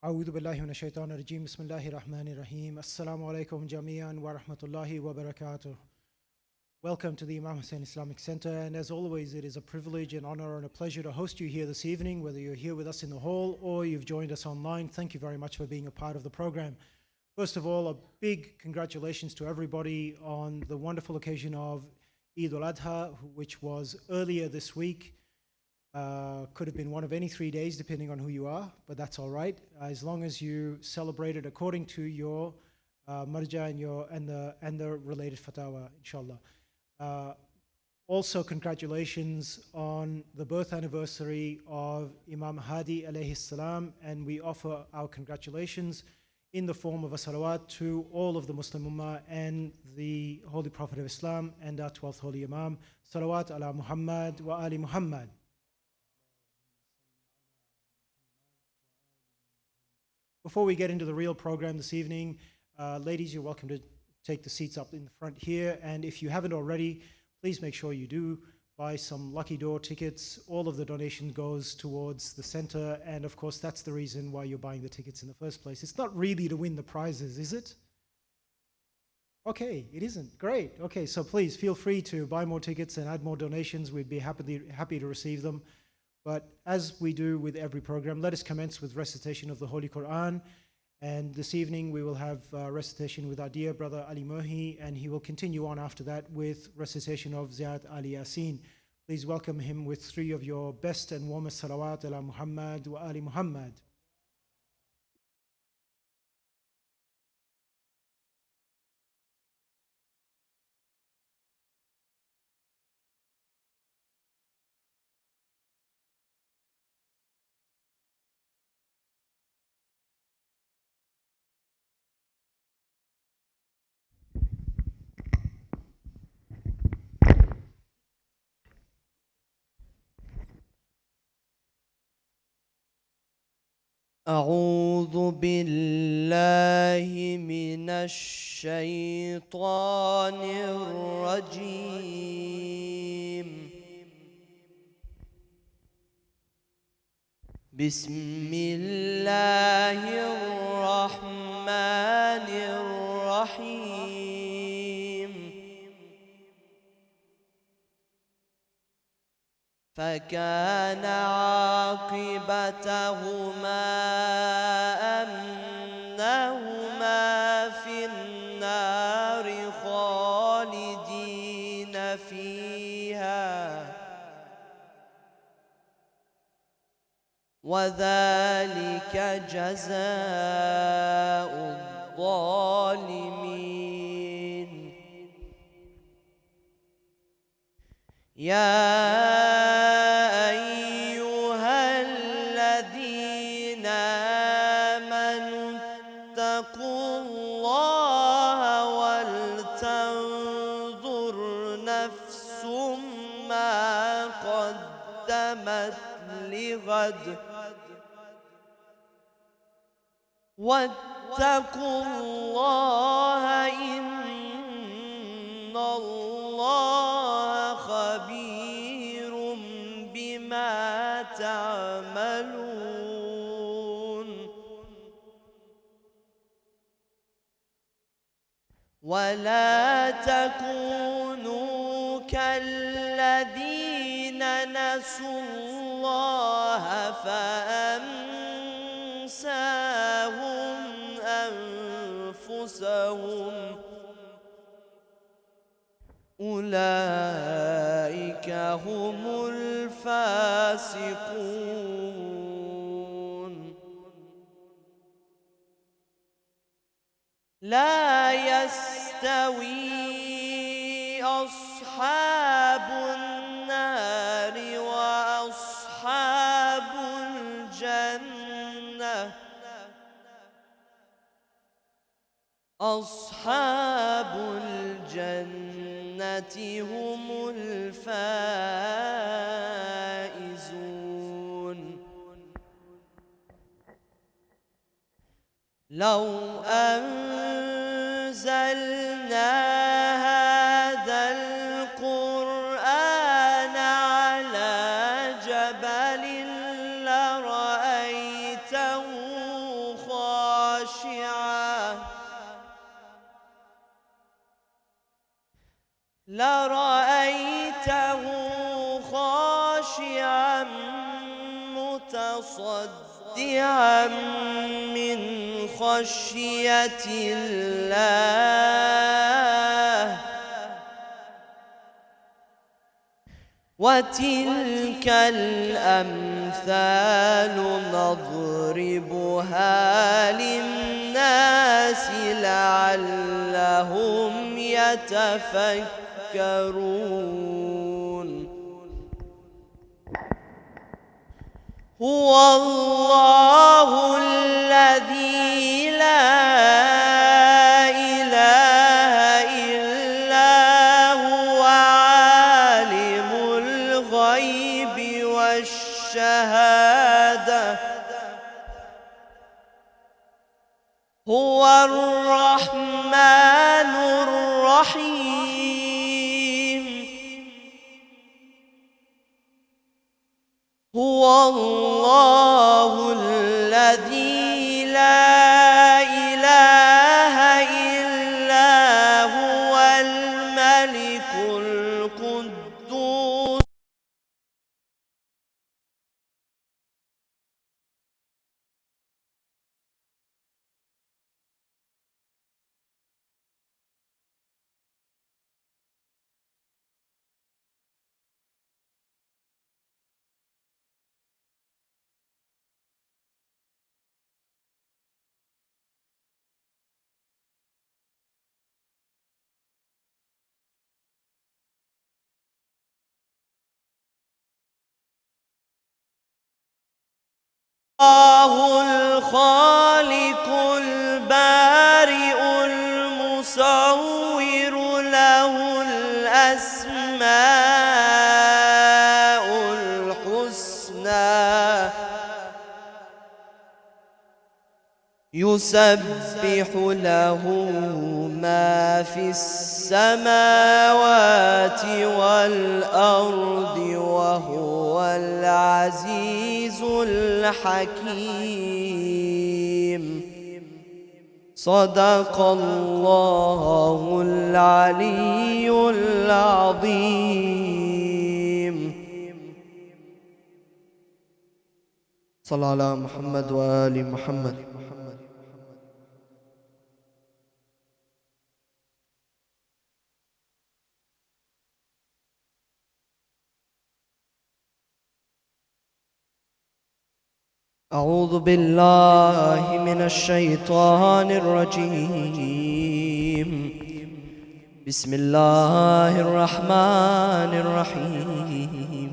أعوذ بالله من الشيطان الرجيم بسم الله الرحمن الرحيم السلام عليكم جميعا ورحمة الله وبركاته. Welcome to the Imam Hussein Islamic Center, and as always it is a privilege and honor and a pleasure to host you here this evening, whether you're here with us in the hall or you've joined us online. Thank you very much for being a part of the program. First of all, a big congratulations to everybody on the wonderful occasion of Eid ul-Adha, which was earlier this week. Could have been one of any 3 days depending on who you are, but that's all right, as long as you celebrated according to your marja and the related fatawa, inshallah. Also, congratulations on the birth anniversary of Imam Hadi alayhi salam, and we offer our congratulations in the form of a salawat to all of the Muslim Ummah and the Holy Prophet of Islam and our 12th Holy Imam. Salawat ala Muhammad wa ali Muhammad. Before we get into the real program this evening, ladies, you're welcome to take the seats up in the front here. And if you haven't already, please make sure you do buy some lucky door tickets. All of the donation goes towards the center. And of course, that's the reason why you're buying the tickets in the first place. It's not really to win the prizes, is it? Okay, it isn't. Great. Okay, so please feel free to buy more tickets and add more donations. We'd be happy to receive them. But as we do with every program, let us commence with recitation of the Holy Qur'an. And this evening we will have recitation with our dear brother Ali Merhi, and he will continue on after that with recitation of Ziyarat Ali Yasin. Please welcome him with 3 of your best and warmest salawat ala Muhammad wa ali Muhammad. أعوذ بالله من الشيطان الرجيم. بسم الله الرحمن الرحيم. فكان عاقبتهما أنهما في النار خالدين فيها وذلك جزاء الظالمين. يا واتقوا الله إن الله خبير بما تعملون. ولا تكونوا كالذين نسوا الله فأنساهم أنفسهم أولئك هم الفاسقون. لا يستوي أصحاب النار وأصحاب الجنة. أصحاب الجنة هم الفائزون. لو أنزلنا هذا القرآن على جبل لرأيته لرأيته خاشعا متصدعا من خشية الله. وتلك الأمثال نضربها للناس لعلهم يتفكرون. هو الله الذي لا إله إلا هو عالم الغيب والشهادة. هو الرحمن الرحيم. هو الله الذي لا إله إلا هو الملك القدوس. الله الخالق البارئ المصور له الأسماء الحسنى. يسبح له ما في السماوات والأرض وهو العزيز الحكيم. صدق الله العلي العظيم. صلى على محمد وآل محمد. أعوذ بالله من الشيطان الرجيم. بسم الله الرحمن الرحيم.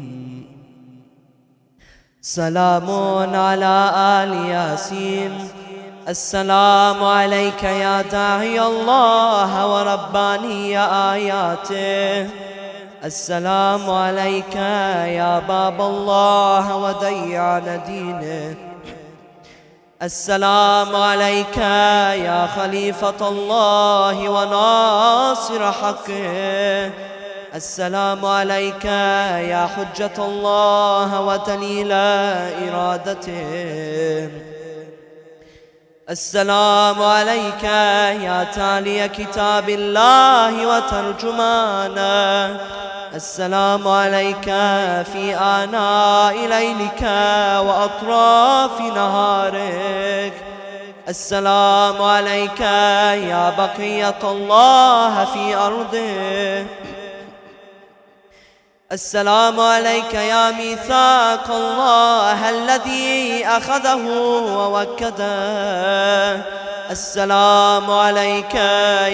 سلام على آل ياسين. السلام عليك يا داعي الله ورباني آياته. السلام عليك يا باب الله وديعان دينه. السلام عليك يا خليفة الله وناصر حقه. السلام عليك يا حجة الله ودليل إرادته. السلام عليك يا تالي كتاب الله وترجمانه. السلام عليك في آناء ليلك وأطراف نهارك. السلام عليك يا بقية الله في أرضه. السلام عليك يا ميثاق الله الذي أخذه ووكده. السلام عليك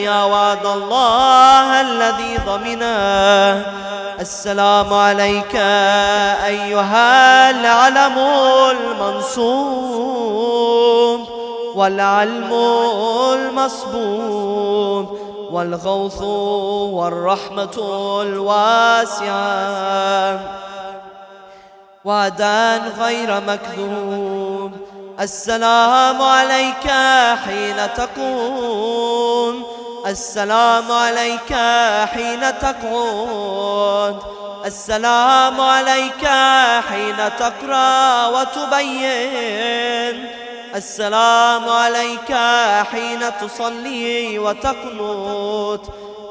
يا وعد الله الذي ضمنه. السلام عليك أيها العلم المنصوب والعلم المصبوب والغوث والرحمة الواسعة وعدان غير مكذوب. السلام عليك حين تقوم. السلام عليك حين تقعد. السلام عليك حين تقرأ وتبين. السلام عليك حين تصلي وتقنت.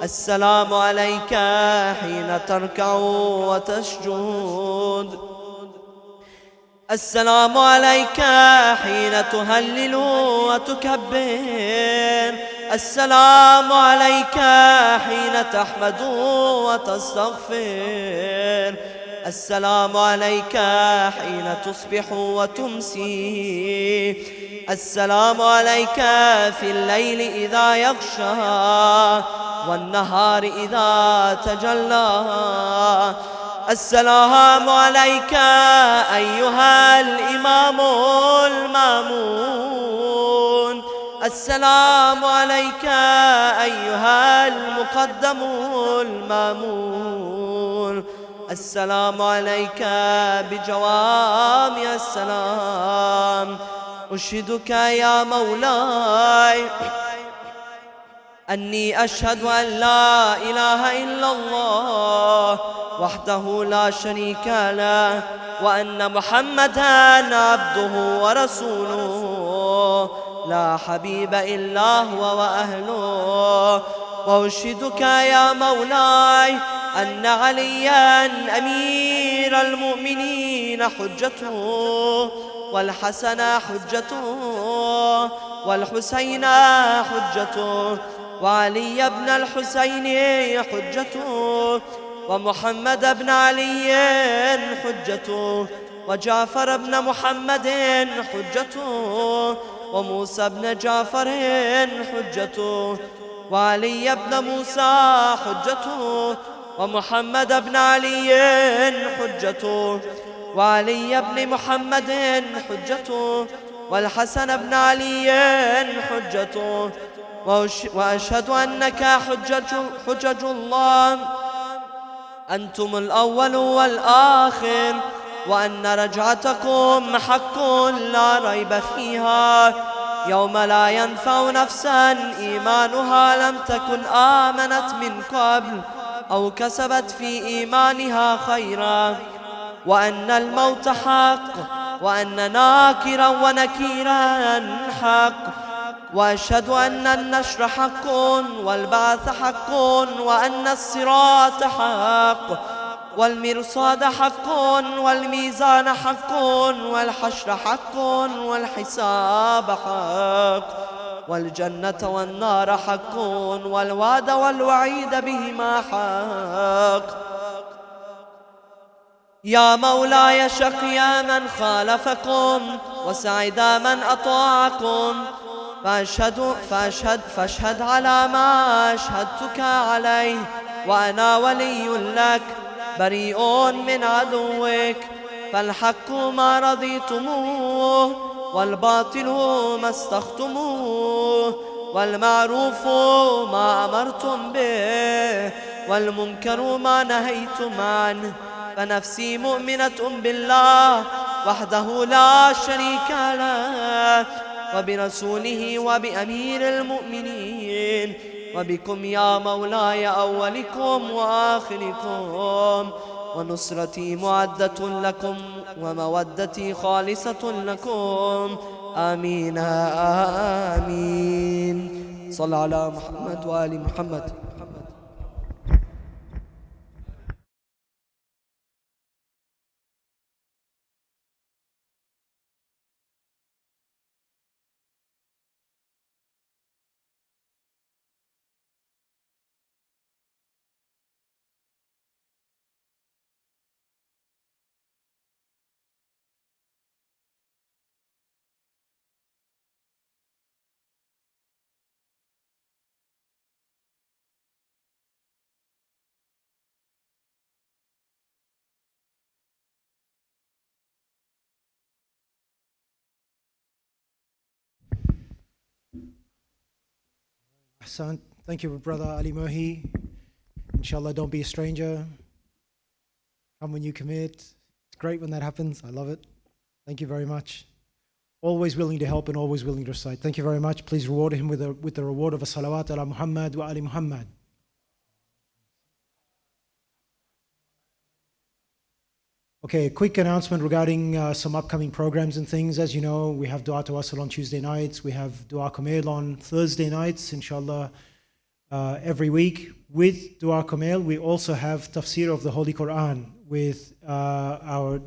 السلام عليك حين تركع وتسجد السلام عليك حين تهلل وتكبر السلام عليك حين تحمد وتستغفر السلام عليك حين تصبح وتمسي السلام عليك في الليل إذا يغشى والنهار إذا تجلى السلام عليك أيها الإمام المامون السلام عليك أيها المقدم المامون السلام عليك بجوامع السلام أشهدك يا مولاي أني أشهد أن لا إله إلا الله وحده لا شريك له وأن محمدًا عبده ورسوله لا حبيب إلا هو وأهله وأشهدك يا مولاي أن علياً أمير المؤمنين حجته والحسن حجته والحسين حجته وعلي بن الحسين حجته ومحمد بن علي حجته وجعفر بن محمد حجته وموسى بن جعفر حجته وعلي بن موسى حجته ومحمد بن علي حجته وعلي بن محمد حجته والحسن بن علي حجته وأشهد أنك حجج الله أنتم الأول والآخر وأن رجعتكم حق لا ريب فيها يوم لا ينفع نفسا إيمانها لم تكن آمنت من قبل أو كسبت في إيمانها خيرا وأن الموت حق وأن ناكرا ونكيرا حق وأشهد أن النشر حق والبعث حق وأن الصراط حق والمرصاد حق والميزان حق والحشر حق والحساب حق والجنة والنار حق والوعد والوعيد بهما حق يا مولاي شقيا من خالفكم وسعيدا من أطاعكم فاشهد على ما أشهدتك عليه وأنا ولي لك بريء من عدوك فالحق ما رضيتموه والباطل ما استختموه والمعروف ما أمرتم به والمنكر ما نهيتم عنه فنفسي مؤمنة بالله وحده لا شريك له وبرسوله وبأمير المؤمنين وبكم يا مولاي أولكم وآخركم ونصرتي معدة لكم ومودتي خالصة لكم آمين آمين صل على محمد وآل محمد. Ahsan. Thank you, Brother Ali Merhi. Inshallah, don't be a stranger. Come when you commit. It's great when that happens. I love it. Thank you very much. Always willing to help and always willing to recite. Thank you very much. Please reward him with the reward of a salawat ala Muhammad wa ali Muhammad. Okay, a quick announcement regarding some upcoming programs and things. As you know, we have Dua Tawasul on Tuesday nights. We have Dua Kumail on Thursday nights, inshallah. every week. With Dua Kumail, we also have tafsir of the Holy Qur'an with our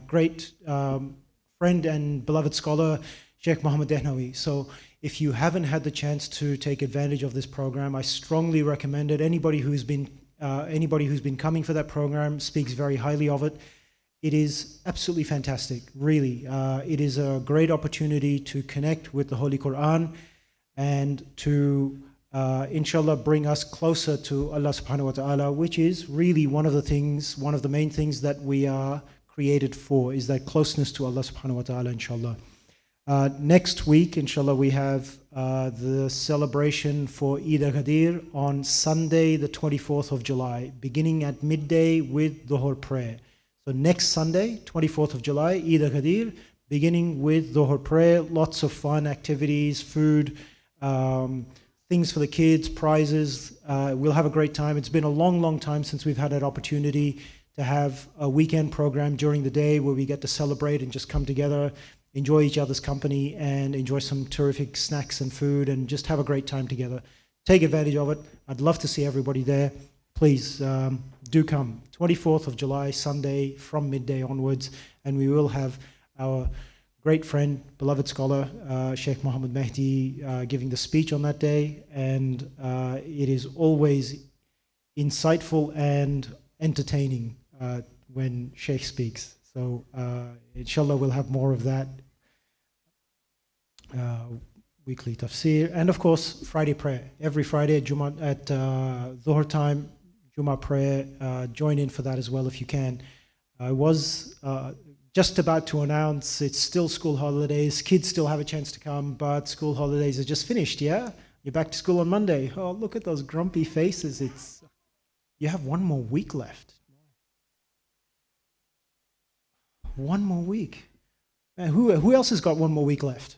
great friend and beloved scholar, Sheikh Mohammed Mehdi. So if you haven't had the chance to take advantage of this program, I strongly recommend it. Anybody who's been coming for that program speaks very highly of it. It is absolutely fantastic, really. It is a great opportunity to connect with the Holy Qur'an and to inshallah bring us closer to Allah subhanahu wa ta'ala, which is really one of the main things that we are created for, is that closeness to Allah subhanahu wa ta'ala, inshallah. Next week, inshallah, we have the celebration for Eid al-Adha on Sunday, the 24th of July, beginning at midday with Dhuhr prayer. So next Sunday, 24th of July, Eid al-Adha, beginning with Dhuhr prayer, lots of fun activities, food, things for the kids, prizes. We'll have a great time. It's been a long, long time since we've had that opportunity to have a weekend program during the day where we get to celebrate and just come together, enjoy each other's company, and enjoy some terrific snacks and food, and just have a great time together. Take advantage of it. I'd love to see everybody there. Please do come. 24th of July, Sunday, from midday onwards, and we will have our great friend, beloved scholar, Sheikh Mohammed Mehdi, giving the speech on that day, and it is always insightful and entertaining when Sheikh speaks. So inshallah we'll have more of that, weekly tafsir, and of course Friday prayer. Every Friday at Dhuhr time, Jummah prayer. Join in for that as well if you can. I was just about to announce it's still school holidays. Kids still have a chance to come, but school holidays are just finished, yeah? You're back to school on Monday. Oh, look at those grumpy faces. You have one more week left. One more week. And who else has got one more week left?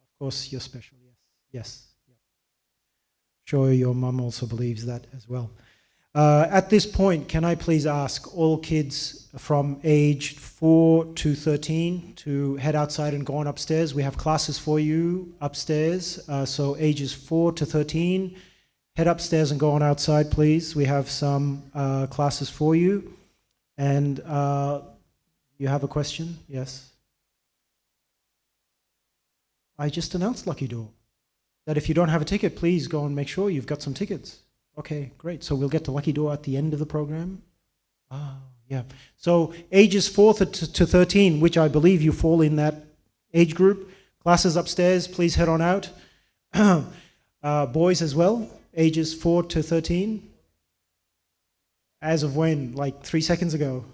Of course, you're special, yes. Yes. Yeah. Sure, your mum also believes that as well. At this point, can I please ask all kids from age 4 to 13 to head outside and go on upstairs? We have classes for you upstairs. So ages 4 to 13, head upstairs and go on outside, please. We have some classes for you. And you have a question? Yes. I just announced Lucky Door, that if you don't have a ticket, please go and make sure you've got some tickets. Okay, great. So we'll get to Lucky Door at the end of the program. Yeah. So ages 4 to 13, which I believe you fall in that age group. Classes upstairs, please head on out. Boys as well, ages 4 to 13. As of when? Like 3 seconds ago?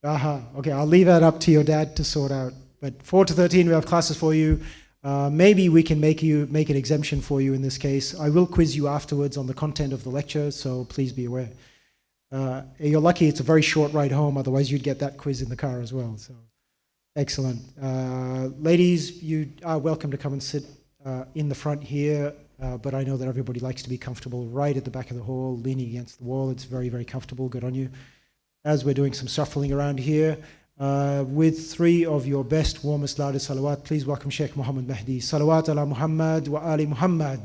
Okay, I'll leave that up to your dad to sort out. But 4 to 13, we have classes for you. Maybe we can make an exemption for you in this case. I will quiz you afterwards on the content of the lecture, so please be aware. You're lucky it's a very short ride home, otherwise you'd get that quiz in the car as well. So, excellent. Ladies, you are welcome to come and sit in the front here, but I know that everybody likes to be comfortable right at the back of the hall, leaning against the wall. It's very, very comfortable. Good on you. As we're doing some shuffling around here, with 3 of your best, warmest, loudest salawat, please welcome Sheikh Mohammed Mehdi. Salawat ala Muhammad wa ali Muhammad.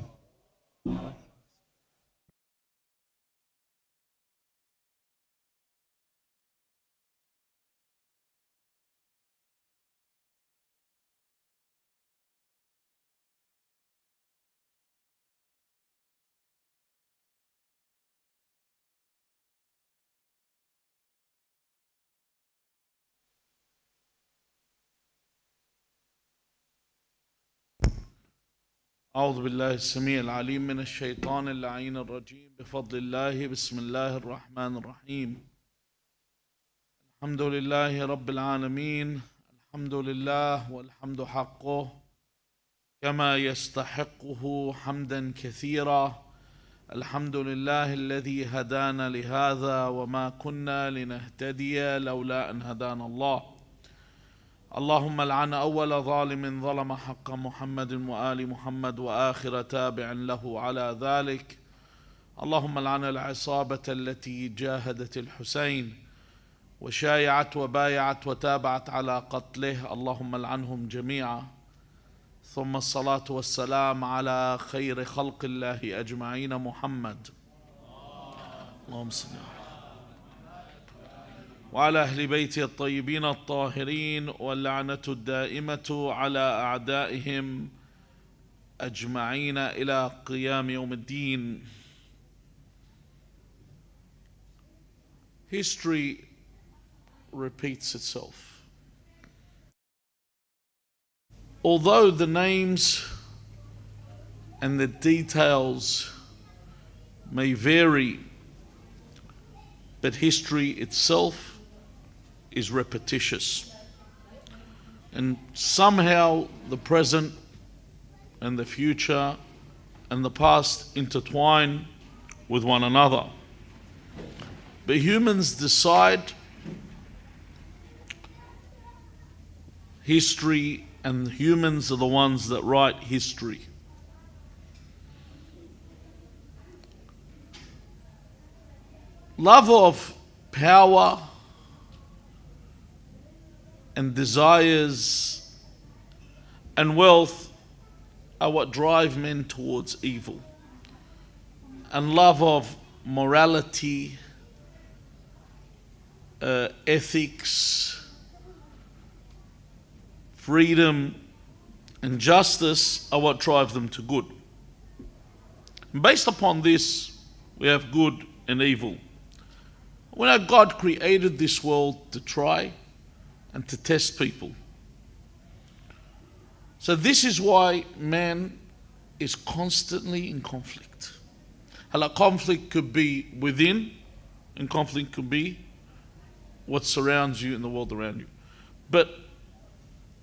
أعوذ بالله السميع العليم من الشيطان اللعين الرجيم بفضل الله بسم الله الرحمن الرحيم الحمد لله رب العالمين الحمد لله والحمد حقه كما يستحقه حمدا كثيرا الحمد لله الذي هدانا لهذا وما كنا لنهتدي لولا أن هدانا الله اللهم لعن أول ظالم ظلم حق محمد وآل محمد وآخر تابع له على ذلك اللهم لعن العصابة التي جاهدت الحسين وشايعت وبايعت وتابعت على قتله اللهم لعنهم جميعا ثم الصلاة والسلام على خير خلق الله أجمعين محمد اللهم صل وعلى أهل بيته الطيبين الطاهرين واللعنة الدائمة على أعدائهم أجمعين إلى قيام يوم الدين. History repeats itself. Although the names and the details may vary, but history itself is repetitious. And somehow the present and the future and the past intertwine with one another. But humans decide history, and humans are the ones that write history. Love of power and desires and wealth are what drive men towards evil. And love of morality, ethics, freedom, and justice are what drive them to good. And based upon this, we have good and evil. We know God created this world to try and to test people. So this is why man is constantly in conflict. A conflict could be within, and conflict could be what surrounds you in the world around you. But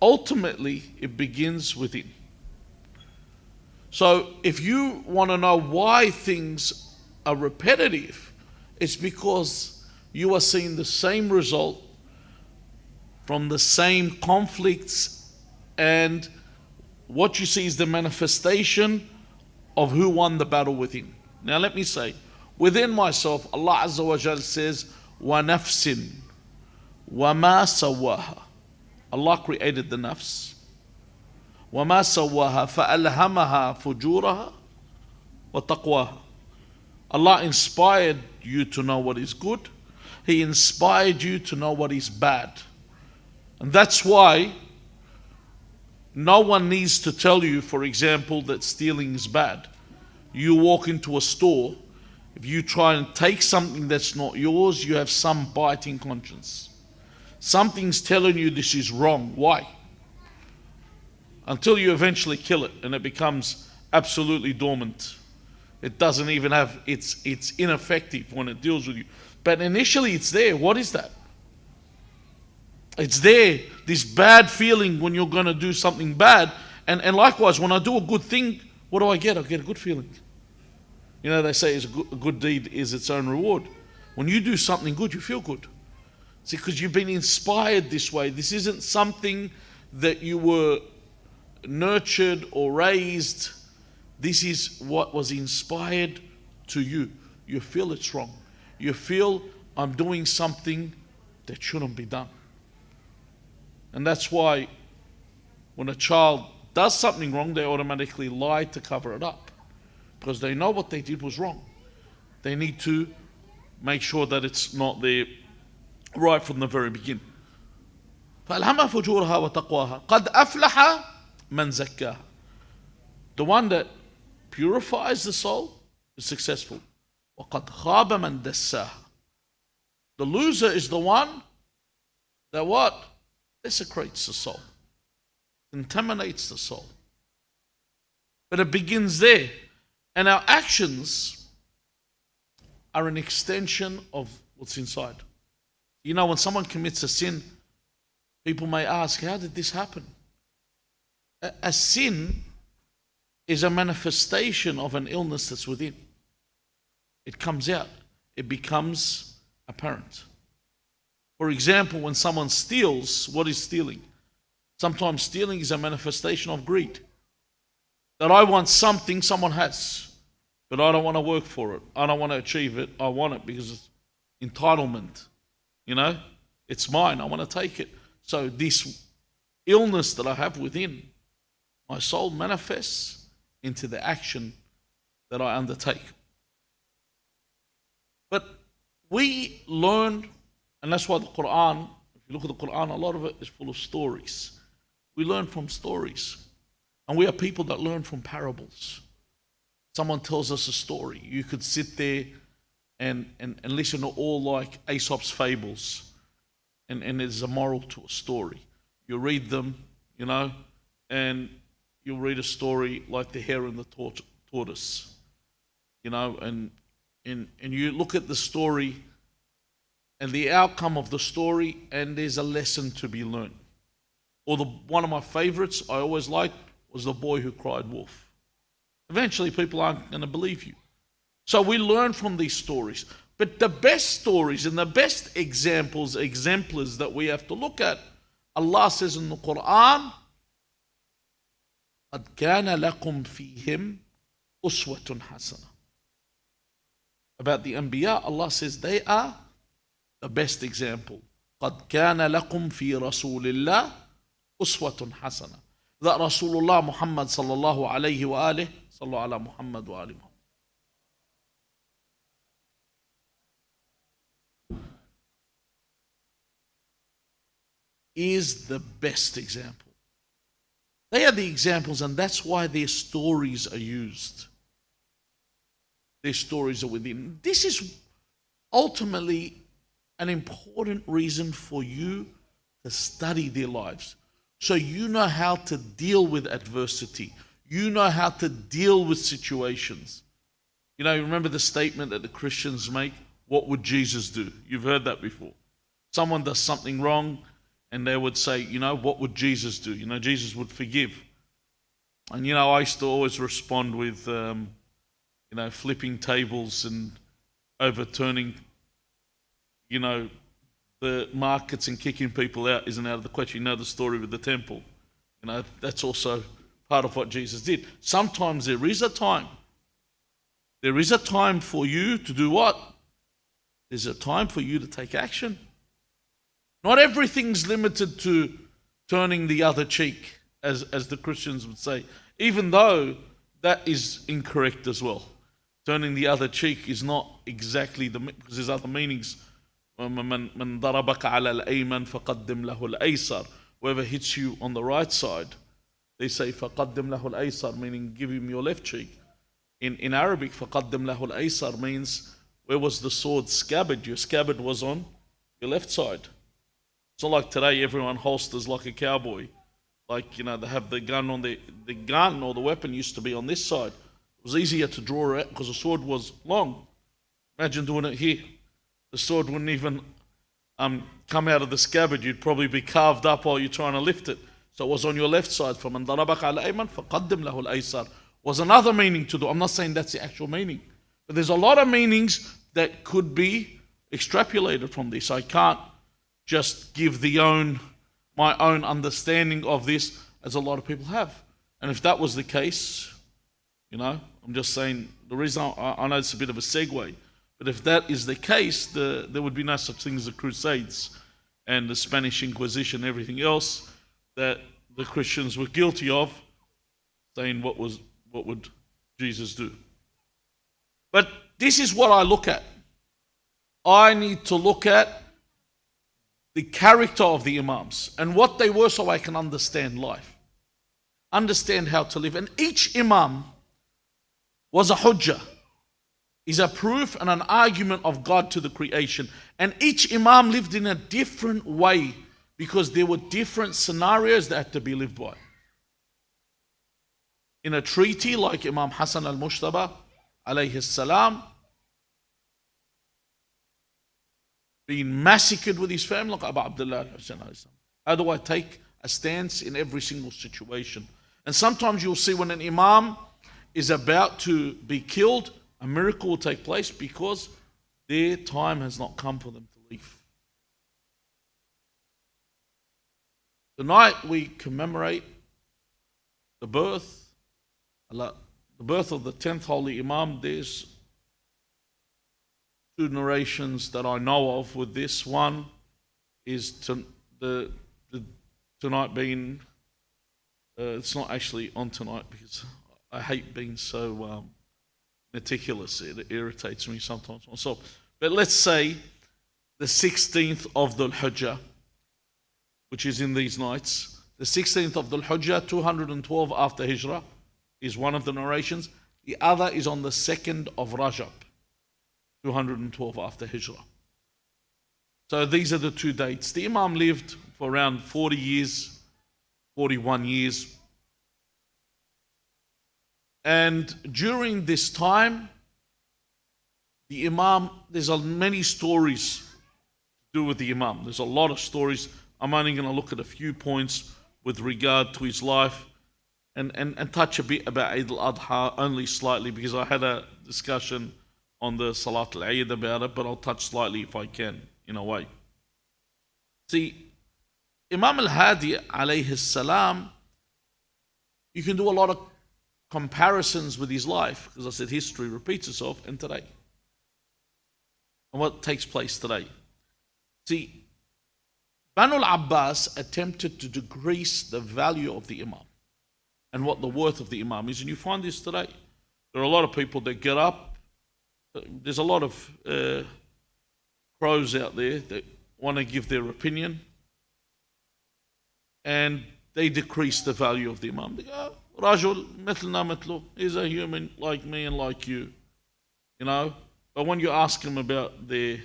ultimately, it begins within. So if you want to know why things are repetitive, it's because you are seeing the same result from the same conflicts, and what you see is the manifestation of who won the battle within. Now let me say, within myself, Allah Azza wa Jal says, وَنَفْسٍ وَمَا سَوَّاهَا. Allah created the nafs. وَمَا سَوَّاهَا فَأَلْهَمَهَا فُجُورَهَا وَتَقْوَاهَا. Allah inspired you to know what is good. He inspired you to know what is bad. And that's why no one needs to tell you, for example, that stealing is bad. You walk into a store, if you try and take something that's not yours, you have some biting conscience. Something's telling you this is wrong. Why? Until you eventually kill it and it becomes absolutely dormant. It doesn't even have, it's ineffective when it deals with you. But initially it's there. What is that? It's there, this bad feeling when you're going to do something bad. And likewise, when I do a good thing, what do I get? I get a good feeling. You know, they say a good deed is its own reward. When you do something good, you feel good. See, because you've been inspired this way. This isn't something that you were nurtured or raised. This is what was inspired to you. You feel it's wrong. You feel I'm doing something that shouldn't be done. And that's why when a child does something wrong, they automatically lie to cover it up. Because they know what they did was wrong. They need to make sure that it's not there right from the very beginning. فَأَلْهَمَهَا فُجُورَهَا وَتَقْوَاهَا قَدْ أَفْلَحَ مَنْ زَكَّاهَا. The one that purifies the soul is successful. وَقَدْ خَابَ مَنْ دَسَّاهَا. The loser is the one that what? Desecrates the soul, contaminates the soul. But it begins there. And our actions are an extension of what's inside. You know, when someone commits a sin, people may ask, how did this happen? A sin is a manifestation of an illness that's within. It comes out. It becomes apparent. For example, when someone steals, what is stealing? Sometimes stealing is a manifestation of greed. That I want something someone has, but I don't want to work for it. I don't want to achieve it. I want it because it's entitlement. You know, it's mine. I want to take it. So this illness that I have within My soul manifests into the action that I undertake. But we learn, and that's why the Qur'an, if you look at the Qur'an, a lot of it is full of stories. We learn from stories. And we are people that learn from parables. Someone tells us a story. You could sit there and listen to all like Aesop's fables. And there's a moral to a story. You read them, and you'll read a story like the hare and the tortoise. And you look at the story and the outcome of the story, and there's a lesson to be learned. Or one of my favorites I always liked was the boy who cried wolf. Eventually people aren't going to believe you. So we learn from these stories. But the best stories and the best exemplars that we have to look at, Allah says in the Qur'an, قَدْ كَانَ لَكُمْ فِيهِمْ أُسْوَةٌ حَسَنَةٌ. About the Anbiya, Allah says they are the best example. قَدْ كَانَ لَكُمْ فِي رَسُولِ اللَّهِ أُسْوَةٌ حَسَنَةٌ. That Rasulullah Muhammad sallallahu alayhi wa alihi, sallallahu ala Muhammad wa alihi. Is the best example. They are the examples, and that's why their stories are used. Their stories are within. This is ultimately an important reason for you to study their lives. So you know how to deal with adversity. You know how to deal with situations. You remember the statement that the Christians make, what would Jesus do? You've heard that before. Someone does something wrong, and they would say, what would Jesus do? Jesus would forgive. And, I used to always respond with, flipping tables and overturning, the markets and kicking people out isn't out of the question. The story with the temple. That's also part of what Jesus did. Sometimes there is a time. There is a time for you to do what? There's a time for you to take action. Not everything's limited to turning the other cheek, as the Christians would say, even though that is incorrect as well. Turning the other cheek is not exactly because there's other meanings. مَنْ ضَرَبَكَ عَلَى الْأَيْمَنِ فَقَدِّمْ لَهُ الْأَيْسَرِ. Whoever hits you on the right side, they say فَقَدِّمْ لَهُ الْأَيْسَرِ, meaning give him your left cheek. In Arabic, فَقَدِّمْ لَهُ الْأَيْسَرِ means where was the sword scabbard? Your scabbard was on your left side. It's not like today everyone holsters like a cowboy. Like, they have the gun on the gun or the weapon used to be on this side. It was easier to draw it out because the sword was long. Imagine doing it here. The sword wouldn't even come out of the scabbard. You'd probably be carved up while you're trying to lift it. So it was on your left side. فَمَنْ ضَرَبَكَ عَلَى الْأَيْمَنِ فَقَدِّمْ لَهُ الْأَيْسَرِ was another meaning to do. I'm not saying that's the actual meaning. But there's a lot of meanings that could be extrapolated from this. I can't just give my own understanding of this as a lot of people have. And if that was the case, I'm just saying, the reason I know it's a bit of a segue, but if that is the case, there would be no such thing as the Crusades and the Spanish Inquisition and everything else that the Christians were guilty of, saying what would Jesus do. But this is what I look at. I need to look at the character of the Imams and what they were so I can understand life, understand how to live. And each Imam was a hujjah, is a proof and an argument of God to the creation. And each Imam lived in a different way because there were different scenarios that had to be lived by. In a treaty like Imam Hassan al-Mushtaba alayhi salam, being massacred with his family, like Abu Abdullah al-Hussein alayhi salam. How do I take a stance in every single situation? And sometimes you'll see when an Imam is about to be killed, a miracle will take place because their time has not come for them to leave. Tonight we commemorate the birth of the 10th Holy Imam. There's two narrations that I know of with this. One is tonight being It's not actually on tonight because I hate being so meticulous. It irritates me sometimes myself. But let's say the 16th of Dhul Hijjah, which is in these nights. The 16th of Dhul Hijjah, 212 after Hijrah, is one of the narrations. The other is on the 2nd of Rajab, 212 after Hijrah. So these are the two dates. The Imam lived for around 40 years, 41 years. And during this time, the Imam, there's many stories to do with the Imam. There's a lot of stories. I'm only going to look at a few points with regard to his life and touch a bit about Eid ul-Adha only slightly, because I had a discussion on the Salat al-Eid about it, but I'll touch slightly if I can, in a way. See, Imam al-Hadi alayhi salam, you can do a lot of comparisons with his life, because I said history repeats itself, and today. And what takes place today. See, Banu al-Abbas attempted to decrease the value of the Imam and what the worth of the Imam is. And you find this today. There are a lot of people that get up. There's a lot of pros out there that want to give their opinion, and they decrease the value of the Imam. They go, Rajul, mithlna mithlu. He's a human like me and like you. You know? But when you ask them about their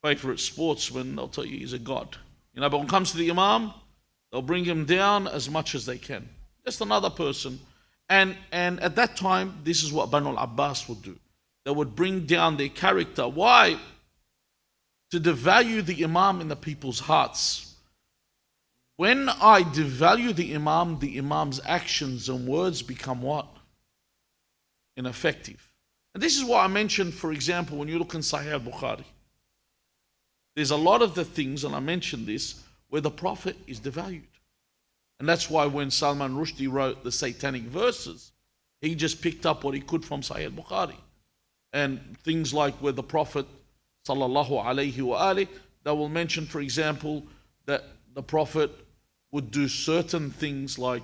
favorite sportsman, they'll tell you he's a god. You know, but when it comes to the Imam, they'll bring him down as much as they can. Just another person. And at that time, this is what Banu al-Abbas would do. They would bring down their character. Why? To devalue the Imam in the people's hearts. When I devalue the Imam's actions and words become what? Ineffective. And this is what I mentioned, for example, when you look in Sahih al-Bukhari. There's a lot of the things, and I mentioned this, where the Prophet is devalued. And that's why when Salman Rushdie wrote the satanic verses, he just picked up what he could from Sahih al-Bukhari. And things like where the Prophet, sallallahu alayhi wa alihi, they will mention, for example, that the Prophet would do certain things like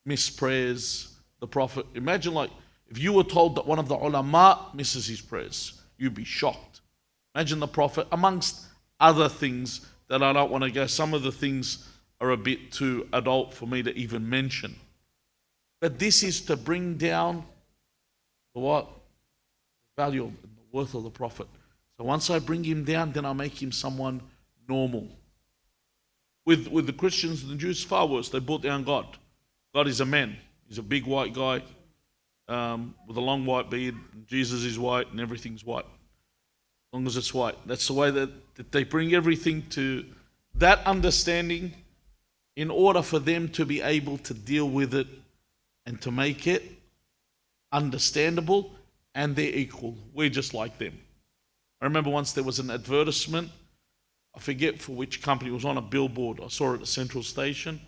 miss prayers. The Prophet, imagine like, if you were told that one of the ulama misses his prayers, you'd be shocked. Imagine the Prophet, amongst other things that I don't want to go, some of the things are a bit too adult for me to even mention. But this is to bring down the what? The value and the worth of the Prophet. So once I bring him down, then I make him someone normal. With the Christians and the Jews, far worse. They brought down God. God is a man. He's a big white guy with a long white beard. Jesus is white and everything's white. As long as it's white. That's the way that they bring everything to that understanding in order for them to be able to deal with it and to make it understandable, and they're equal. We're just like them. I remember once there was an advertisement, I forget for which company, it was on a billboard. I saw it at the Central Station.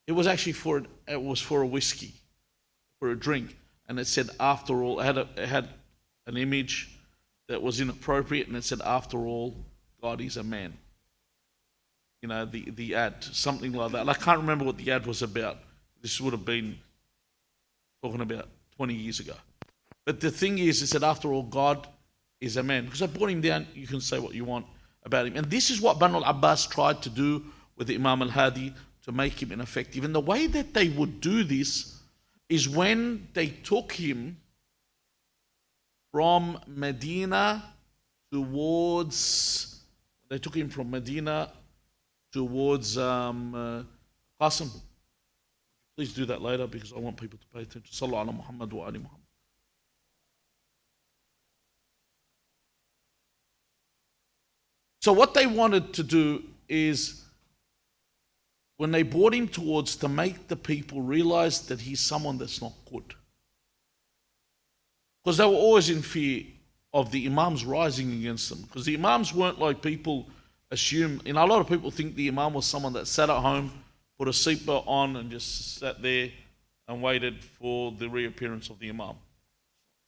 It was actually for a whiskey, for a drink. And it said, after all, it had an image that was inappropriate, and it said, after all, God is a man. You know, the ad, something like that. And I can't remember what the ad was about. This would have been talking about 20 years ago. But the thing is, it said, after all, God is a man. Because I brought him down, you can say what you want about him. And this is what Banu al-Abbas tried to do with the Imam al-Hadi to make him ineffective. And the way that they would do this is when they took him from Medina towards Qasim. Please do that later because I want people to pay attention. Sallu ala Muhammad wa ali Muhammad. So what they wanted to do is, when they brought him towards, to make the people realize that he's someone that's not good. Because they were always in fear of the Imams rising against them. Because the Imams weren't like people assume. You know, a lot of people think the Imam was someone that sat at home, put a seatbelt on and just sat there and waited for the reappearance of the Imam.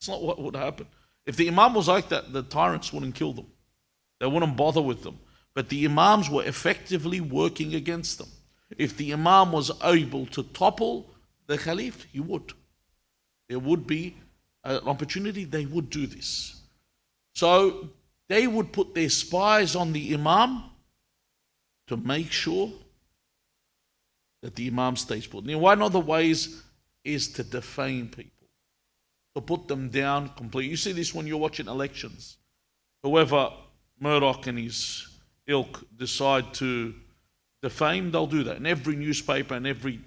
It's not what would happen. If the Imam was like that, the tyrants wouldn't kill them. They wouldn't bother with them. But the Imams were effectively working against them. If the Imam was able to topple the Caliph, he would. There would be an opportunity, they would do this. So they would put their spies on the Imam to make sure that the Imam stays put. Now, one of the ways is to defame people, to put them down completely. You see this when you're watching elections. Whoever Murdoch and his ilk decide to defame, they'll do that in every newspaper and every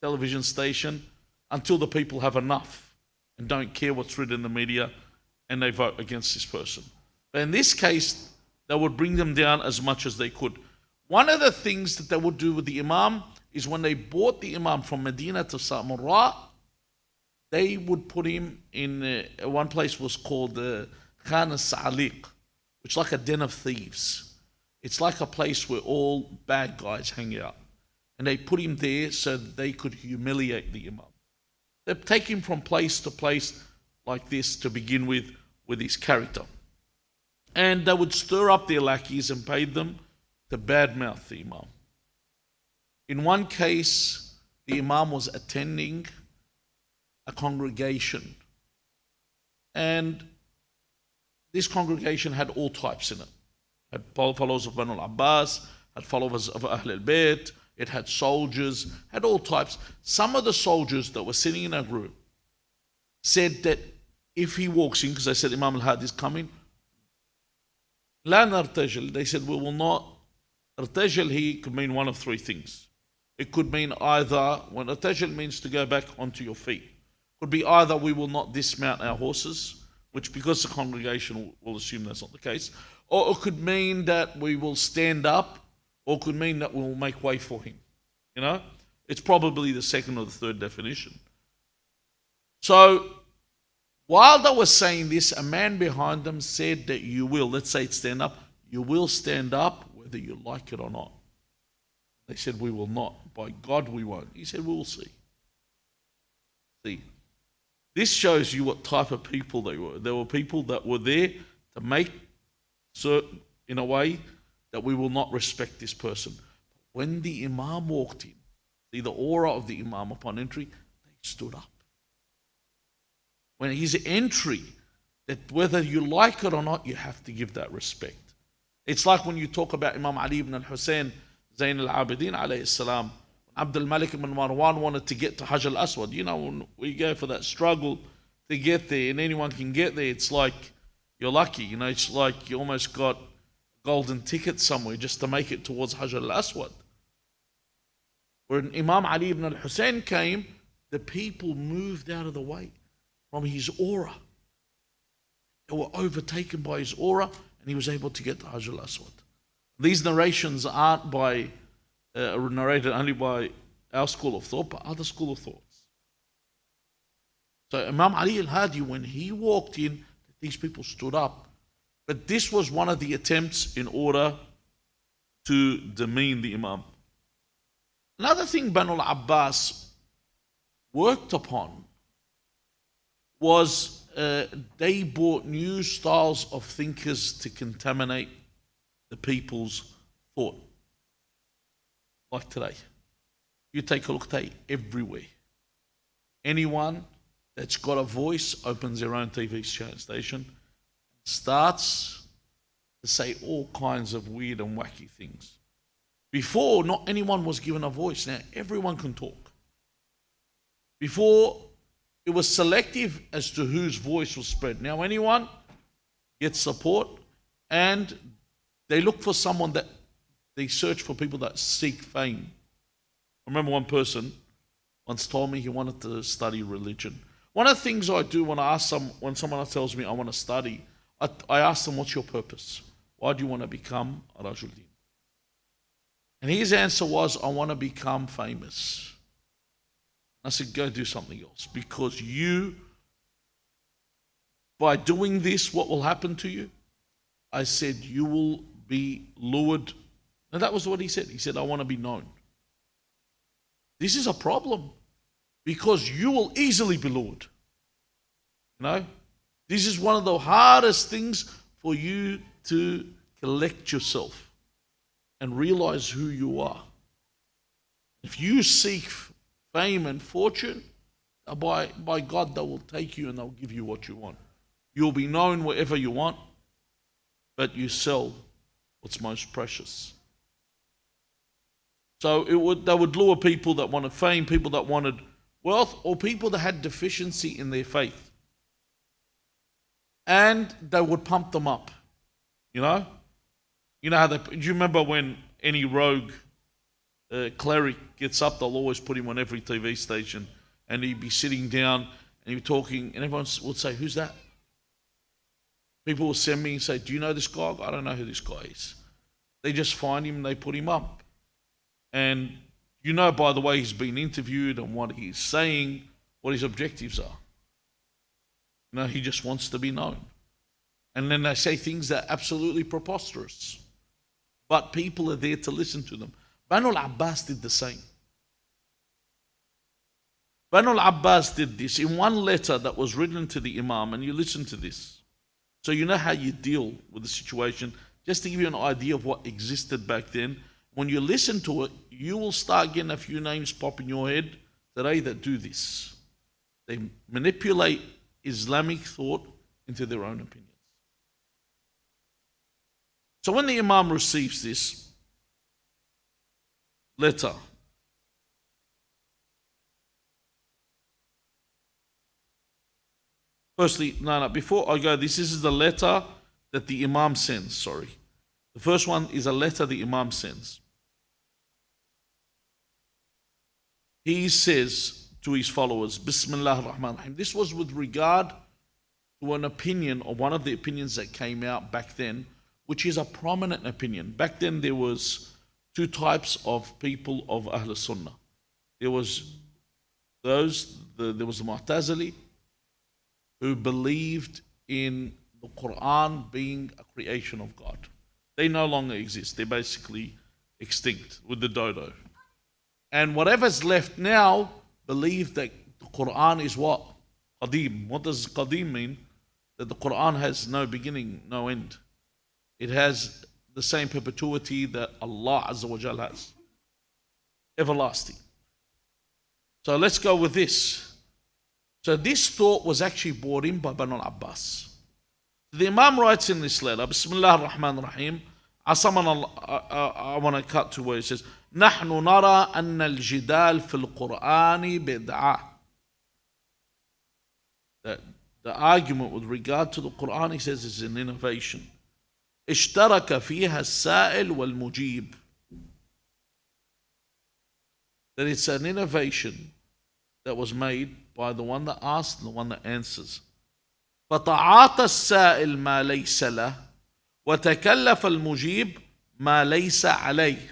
television station until the people have enough and don't care what's written in the media and they vote against this person. But in this case, they would bring them down as much as they could. One of the things that they would do with the Imam is when they brought the Imam from Medina to Samarra, they would put him in one place was called Khan al-Sa'aliq, which is like a den of thieves. It's like a place where all bad guys hang out. And they put him there so that they could humiliate the Imam. They take him from place to place like this to begin with his character. And they would stir up their lackeys and pay them to badmouth the Imam. In one case, the Imam was attending a congregation. And this congregation had all types in it. Had followers of Banu al-Abbas, had followers of Ahl al-Bayt, it had soldiers, had all types. Some of the soldiers that were sitting in a group said that if he walks in, because they said Imam al-Hadi is coming, La nartajil, they said we will not. Irtajil he could mean one of three things. It could mean either, when irtajil means to go back onto your feet, could be either we will not dismount our horses, which because the congregation will assume that's not the case, or it could mean that we will stand up, or it could mean that we will make way for him. You know, it's probably the second or the third definition. So while they were saying this, a man behind them said that you will, let's say it's stand up, you will stand up whether you like it or not. They said, we will not. By God, we won't. He said, we will see. See, this shows you what type of people they were. There were people that were there to make certain, in a way, that we will not respect this person. When the Imam walked in, see the aura of the Imam upon entry, they stood up. When his entry, that whether you like it or not, you have to give that respect. It's like when you talk about Imam Ali ibn al-Hussein, Zayn al-Abidin alayhi salam, Abdul Malik ibn Marwan wanted to get to Hajj al-Aswad. You know, when we go for that struggle to get there, and anyone can get there, it's like you're lucky. You know, it's like you almost got a golden ticket somewhere just to make it towards Hajj al-Aswad. When Imam Ali ibn al-Hussein came, the people moved out of the way from his aura. They were overtaken by his aura, and he was able to get to Hajj al-Aswad. These narrations aren't narrated only by our school of thought, but other school of thoughts. So Imam Ali al-Hadi, when he walked in, these people stood up. But this was one of the attempts in order to demean the Imam. Another thing Banu al-Abbas worked upon was they brought new styles of thinkers to contaminate the people's thought. Like today. You take a look today, everywhere. Anyone that's got a voice opens their own TV station, starts to say all kinds of weird and wacky things. Before, not anyone was given a voice. Now, everyone can talk. Before, it was selective as to whose voice was spread. Now, anyone gets support, and they look for someone that they search for people that seek fame. I remember one person once told me he wanted to study religion. One of the things I do when someone else tells me I want to study, I ask them, what's your purpose? Why do you want to become a Rajul Din? And his answer was, I want to become famous. I said, go do something else. Because by doing this, what will happen to you? I said, you will be lured. And that was what he said. He said, I want to be known. This is a problem. Because you will easily be lured. You know? This is one of the hardest things for you to collect yourself and realize who you are. If you seek fame and fortune, by God, they will take you and they'll give you what you want. You'll be known wherever you want, but you sell what's most precious. So they would lure people that wanted fame, people that wanted wealth, or people that had deficiency in their faith. And they would pump them up. You know how do you remember when any rogue cleric gets up, they'll always put him on every TV station, and he'd be sitting down and he'd be talking, and everyone would say, "Who's that?" People will send me and say, "Do you know this guy?" I don't know who this guy is. They just find him and they put him up. And by the way he's been interviewed and what he's saying, what his objectives are. He just wants to be known. And then they say things that are absolutely preposterous. But people are there to listen to them. Banu al-Abbas did the same. Banu al-Abbas did this in one letter that was written to the Imam, and you listen to this. So you know how you deal with the situation. Just to give you an idea of what existed back then, when you listen to it, you will start getting a few names pop in your head today that do this. They manipulate Islamic thought into their own opinions. So when the Imam receives this letter, firstly, before I go, this is the letter that the Imam sends, sorry. The first one is a letter the Imam sends. He says to his followers, Bismillah ar-Rahman ar-Rahim. This was with regard to an opinion, or one of the opinions that came out back then, which is a prominent opinion. Back then there was two types of people of Ahl Sunnah. There was the Mu'tazili, who believed in the Qur'an being a creation of God. They no longer exist. They're basically extinct with the dodo. And whatever's left now believe that the Qur'an is what? Qadim. What does Qadim mean? That the Qur'an has no beginning, no end. It has the same perpetuity that Allah Azza wa Jal has. Everlasting. So let's go with this. So this thought was actually brought in by Banu al-Abbas. The Imam writes in this letter, Bismillah ar-Rahman ar-Rahim. I want to cut to where it says, نحن نرى أن الجدال في القرآن بدعة. That the argument with regard to the Quran, he says, is an innovation. اشترك فيها السائل والمجيب. That it's an innovation that was made by the one that asks and the one that answers. فتعاطى السائل ما ليس له وتكلف المجيب ما ليس عليه.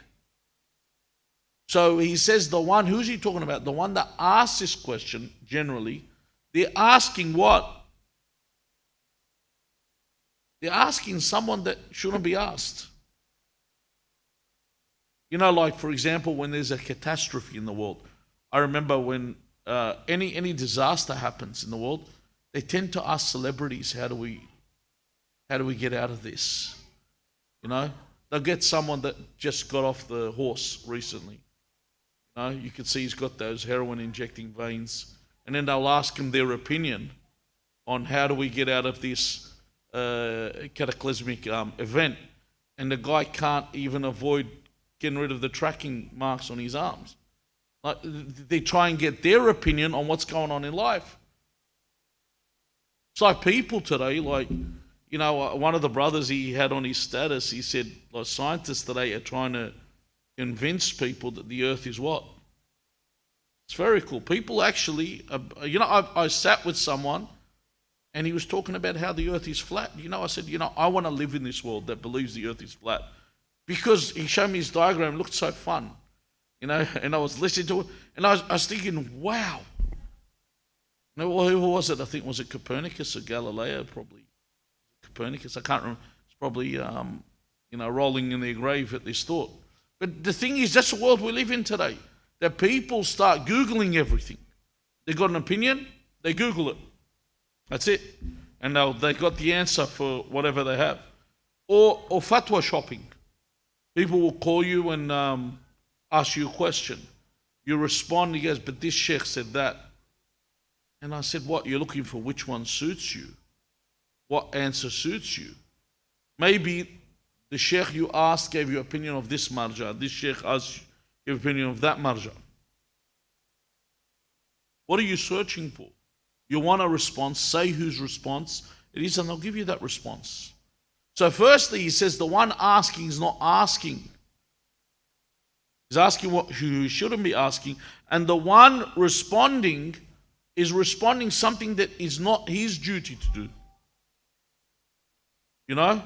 So he says the one, who's he talking about? The one that asks this question, generally, they're asking what? They're asking someone that shouldn't be asked. Like for example, when there's a catastrophe in the world. I remember when any disaster happens in the world, they tend to ask celebrities, how do we get out of this? They'll get someone that just got off the horse recently. You can see he's got those heroin injecting veins, and then they'll ask him their opinion on how do we get out of this cataclysmic event, and the guy can't even avoid getting rid of the tracking marks on his arms. They try and get their opinion on what's going on in life. It's like people today, one of the brothers he had on his status, he said, scientists today are trying to convince people that the earth is what? It's very cool. People actually, I sat with someone and he was talking about how the earth is flat. I said, I want to live in this world that believes the earth is flat. Because he showed me his diagram, it looked so fun. And I was listening to it, and I was thinking, wow. Who was it? I think, was it Copernicus or Galileo? Probably Copernicus. I can't remember. It's probably, rolling in their grave at this thought. But the thing is, that's the world we live in today. That people start Googling everything. They got an opinion, they Google it. That's it. And they got the answer for whatever they have. Or fatwa shopping. People will call you and ask you a question. You respond, he goes, but this sheikh said that. And I said, what, you're looking for which one suits you? What answer suits you? Maybe the sheikh you asked gave you opinion of this marja. This sheikh asked you opinion of that marja. What are you searching for? You want a response, say whose response it is, and they'll give you that response. So firstly, he says the one asking is not asking. He's asking what he shouldn't be asking. And the one responding is responding something that is not his duty to do. You know?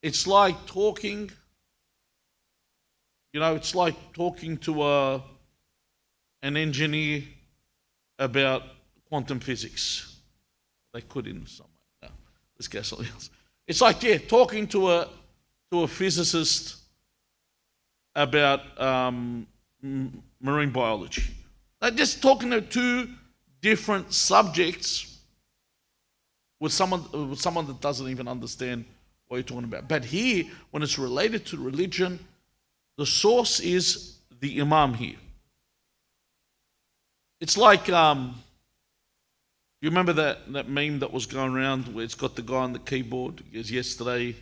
It's like talking, it's like talking to an engineer about quantum physics. They could in some way. No, let's go something else. It's like, talking to a physicist about marine biology. They're just talking to two different subjects with someone that doesn't even understand what you're talking about. But here, when it's related to religion, the source is the Imam here. It's like, you remember that meme that was going around where it's got the guy on the keyboard? Because yesterday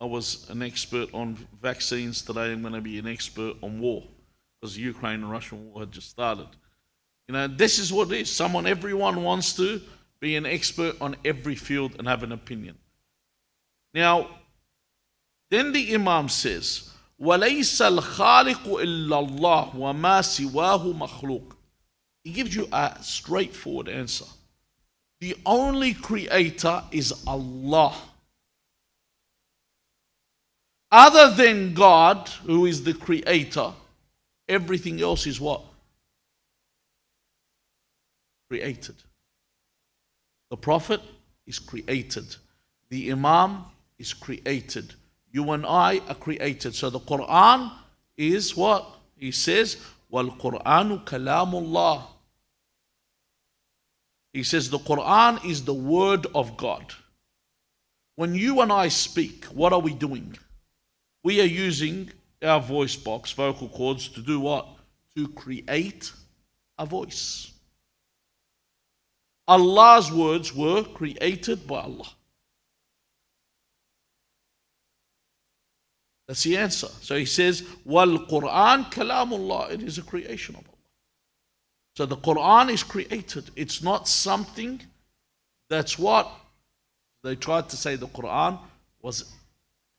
I was an expert on vaccines. Today I'm going to be an expert on war, because the Ukraine and Russian war had just started. This is what it is. Everyone wants to be an expert on every field and have an opinion. Now, then the Imam says, وَلَيْسَ الْخَالِقُ إِلَّا اللَّهُ وَمَا سِوَاهُ مَخْلُوقٌ. He gives you a straightforward answer. The only creator is Allah. Other than God, who is the creator, everything else is what? Created. The Prophet is created. The Imam is created. You and I are created. So the Qur'an is what? He says, وَالْقُرْآنُ كَلَامُ اللَّهِ. He says the Qur'an is the word of God. When you and I speak, what are we doing? We are using our voice box, vocal cords, to do what? To create a voice. Allah's words were created by Allah. That's the answer. So he says, وَالْقُرْآنُ كَلَامُ اللَّهِ. It is a creation of Allah. So the Qur'an is created. It's not something that's what they tried to say the Qur'an was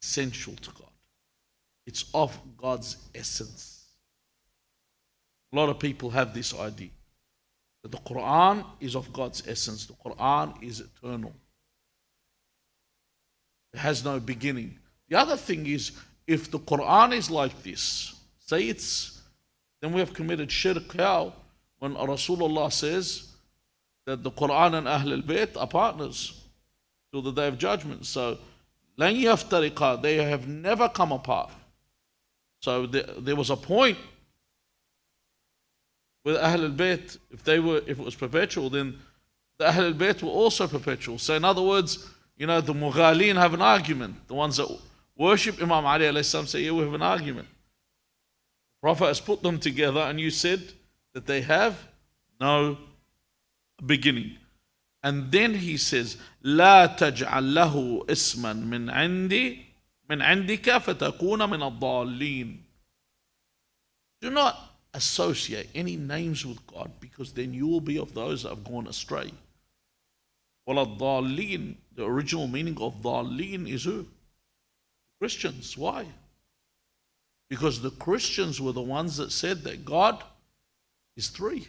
essential to God. It's of God's essence. A lot of people have this idea that the Qur'an is of God's essence. The Qur'an is eternal. It has no beginning. The other thing is, if the Qur'an is like this, then we have committed shirk. How? When Rasulullah says that the Qur'an and Ahl al-Bayt are partners till the Day of Judgment. So, لَن يَفْتَرِقَا, they have never come apart. So there was a point with Ahl al-Bayt, if it was perpetual, then the Ahl al-Bayt were also perpetual. So in other words, the Mughalin have an argument. The ones that worship Imam Ali alayhi salam say, we have an argument. The Prophet has put them together, and you said that they have no beginning. And then he says, لا تجعل له اسما من عندك فتكون من الضالين. Do not associate any names with God, because then you will be of those that have gone astray. وَالضَّالِّينَ, the original meaning of ضَالِّينَ is who? Christians. Why? Because the Christians were the ones that said that God is three.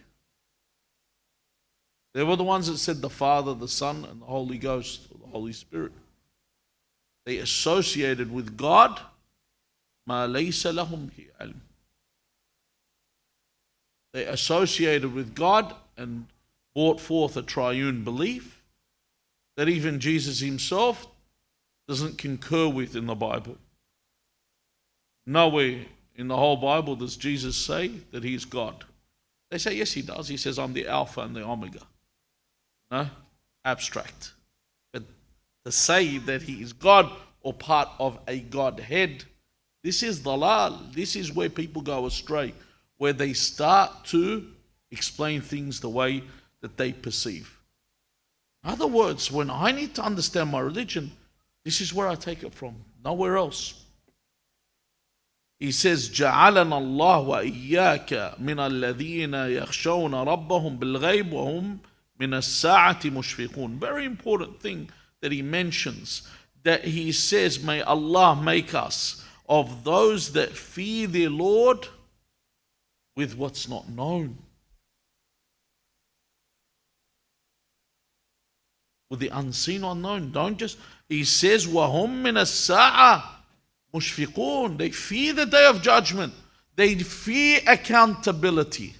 They were the ones that said the Father, the Son, and the Holy Ghost, or the Holy Spirit. They associated with God مَا لَيْسَ لَهُمْ بِهِ عِلْمٍ. They associated with God and brought forth a triune belief that even Jesus himself doesn't concur with in the Bible. Nowhere in the whole Bible does Jesus say that he is God. They say, yes, he does. He says, I'm the Alpha and the Omega. No? Abstract. But to say that he is God or part of a Godhead, This is dalal. This is where people go astray, where they start to explain things the way that they perceive. In other words, when I need to understand my religion, this is where I take it from, nowhere else. He says, جعلنا الله وإياك من الذين يخشون ربهم بالغيب وهم من الساعة مشفقون. Very important thing that he mentions, that he says, may Allah make us of those that fear their Lord with what's not known, with the unseen unknown. Don't just, he says, وَهُمْ مِنَ السَّاعَةِ مُشْفِقُونَ. They fear the day of judgment. They fear accountability.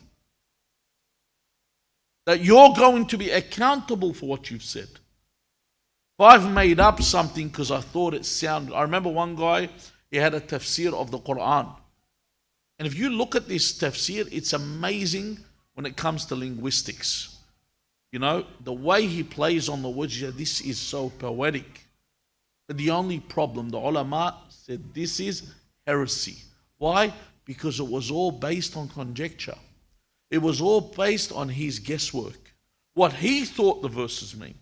That you're going to be accountable for what you've said. If I've made up something because I thought it sounded... I remember one guy, he had a tafsir of the Qur'an. And if you look at this tafsir, it's amazing when it comes to linguistics. You know, the way he plays on the words, this is so poetic. But the only problem, the ulama said, this is heresy. Why? Because it was all based on conjecture. It was all based on his guesswork. What he thought the verses mean.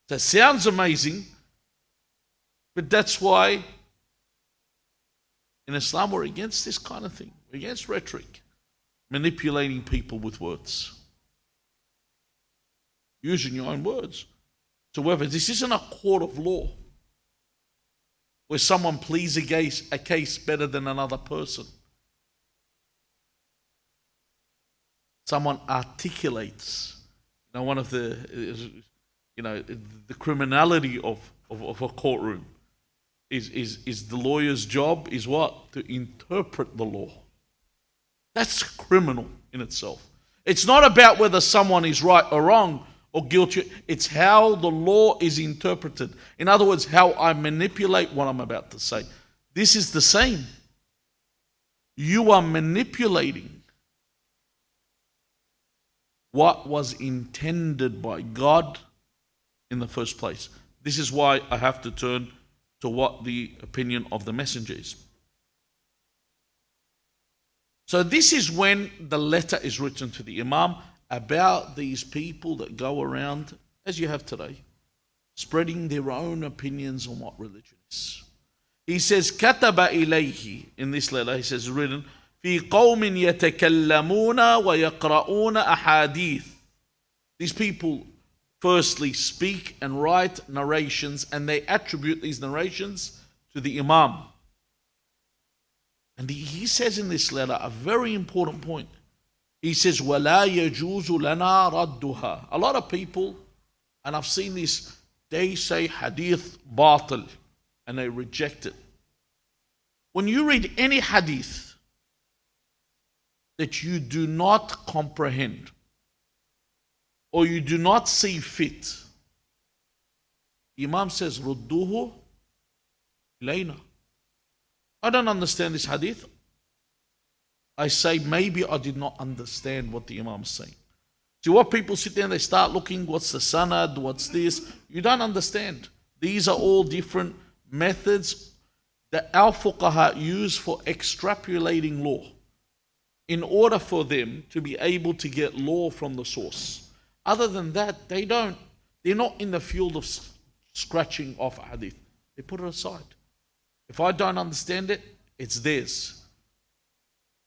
So it sounds amazing, but that's why in Islam we're against this kind of thing. We're against rhetoric, manipulating people with words. Using your own words. So whether this isn't a court of law where someone pleads a case better than another person. Someone articulates, one of the, the criminality of a courtroom is the lawyer's job is what? To interpret the law. That's criminal in itself. It's not about whether someone is right or wrong or guilty. It's how the law is interpreted. In other words, how I manipulate what I'm about to say. This is the same. You are manipulating what was intended by God in the first place. This is why I have to turn to what the opinion of the messenger is. So this is when the letter is written to the Imam about these people that go around, as you have today, spreading their own opinions on what religion is. He says, كتب إليه, in this letter, he says, written, في قوم يتكلمون ويقرؤون أحاديث. These people firstly speak and write narrations, and they attribute these narrations to the Imam. And he says in this letter a very important point. He says, وَلَا يَجُوزُ لَنَا رَدُّهَا. A lot of people, and I've seen this, they say hadith batil, and they reject it. When you read any hadith that you do not comprehend, or you do not see fit, Imam says, رُدُّهُ إِلَيْنَا. I don't understand this hadith. I say, maybe I did not understand what the Imam is saying. See, what people sit there and they start looking, what's the sanad, what's this? You don't understand. These are all different methods that our fuqaha use for extrapolating law in order for them to be able to get law from the source. Other than that, they're not in the field of scratching off a hadith. They put it aside. If I don't understand it, it's theirs.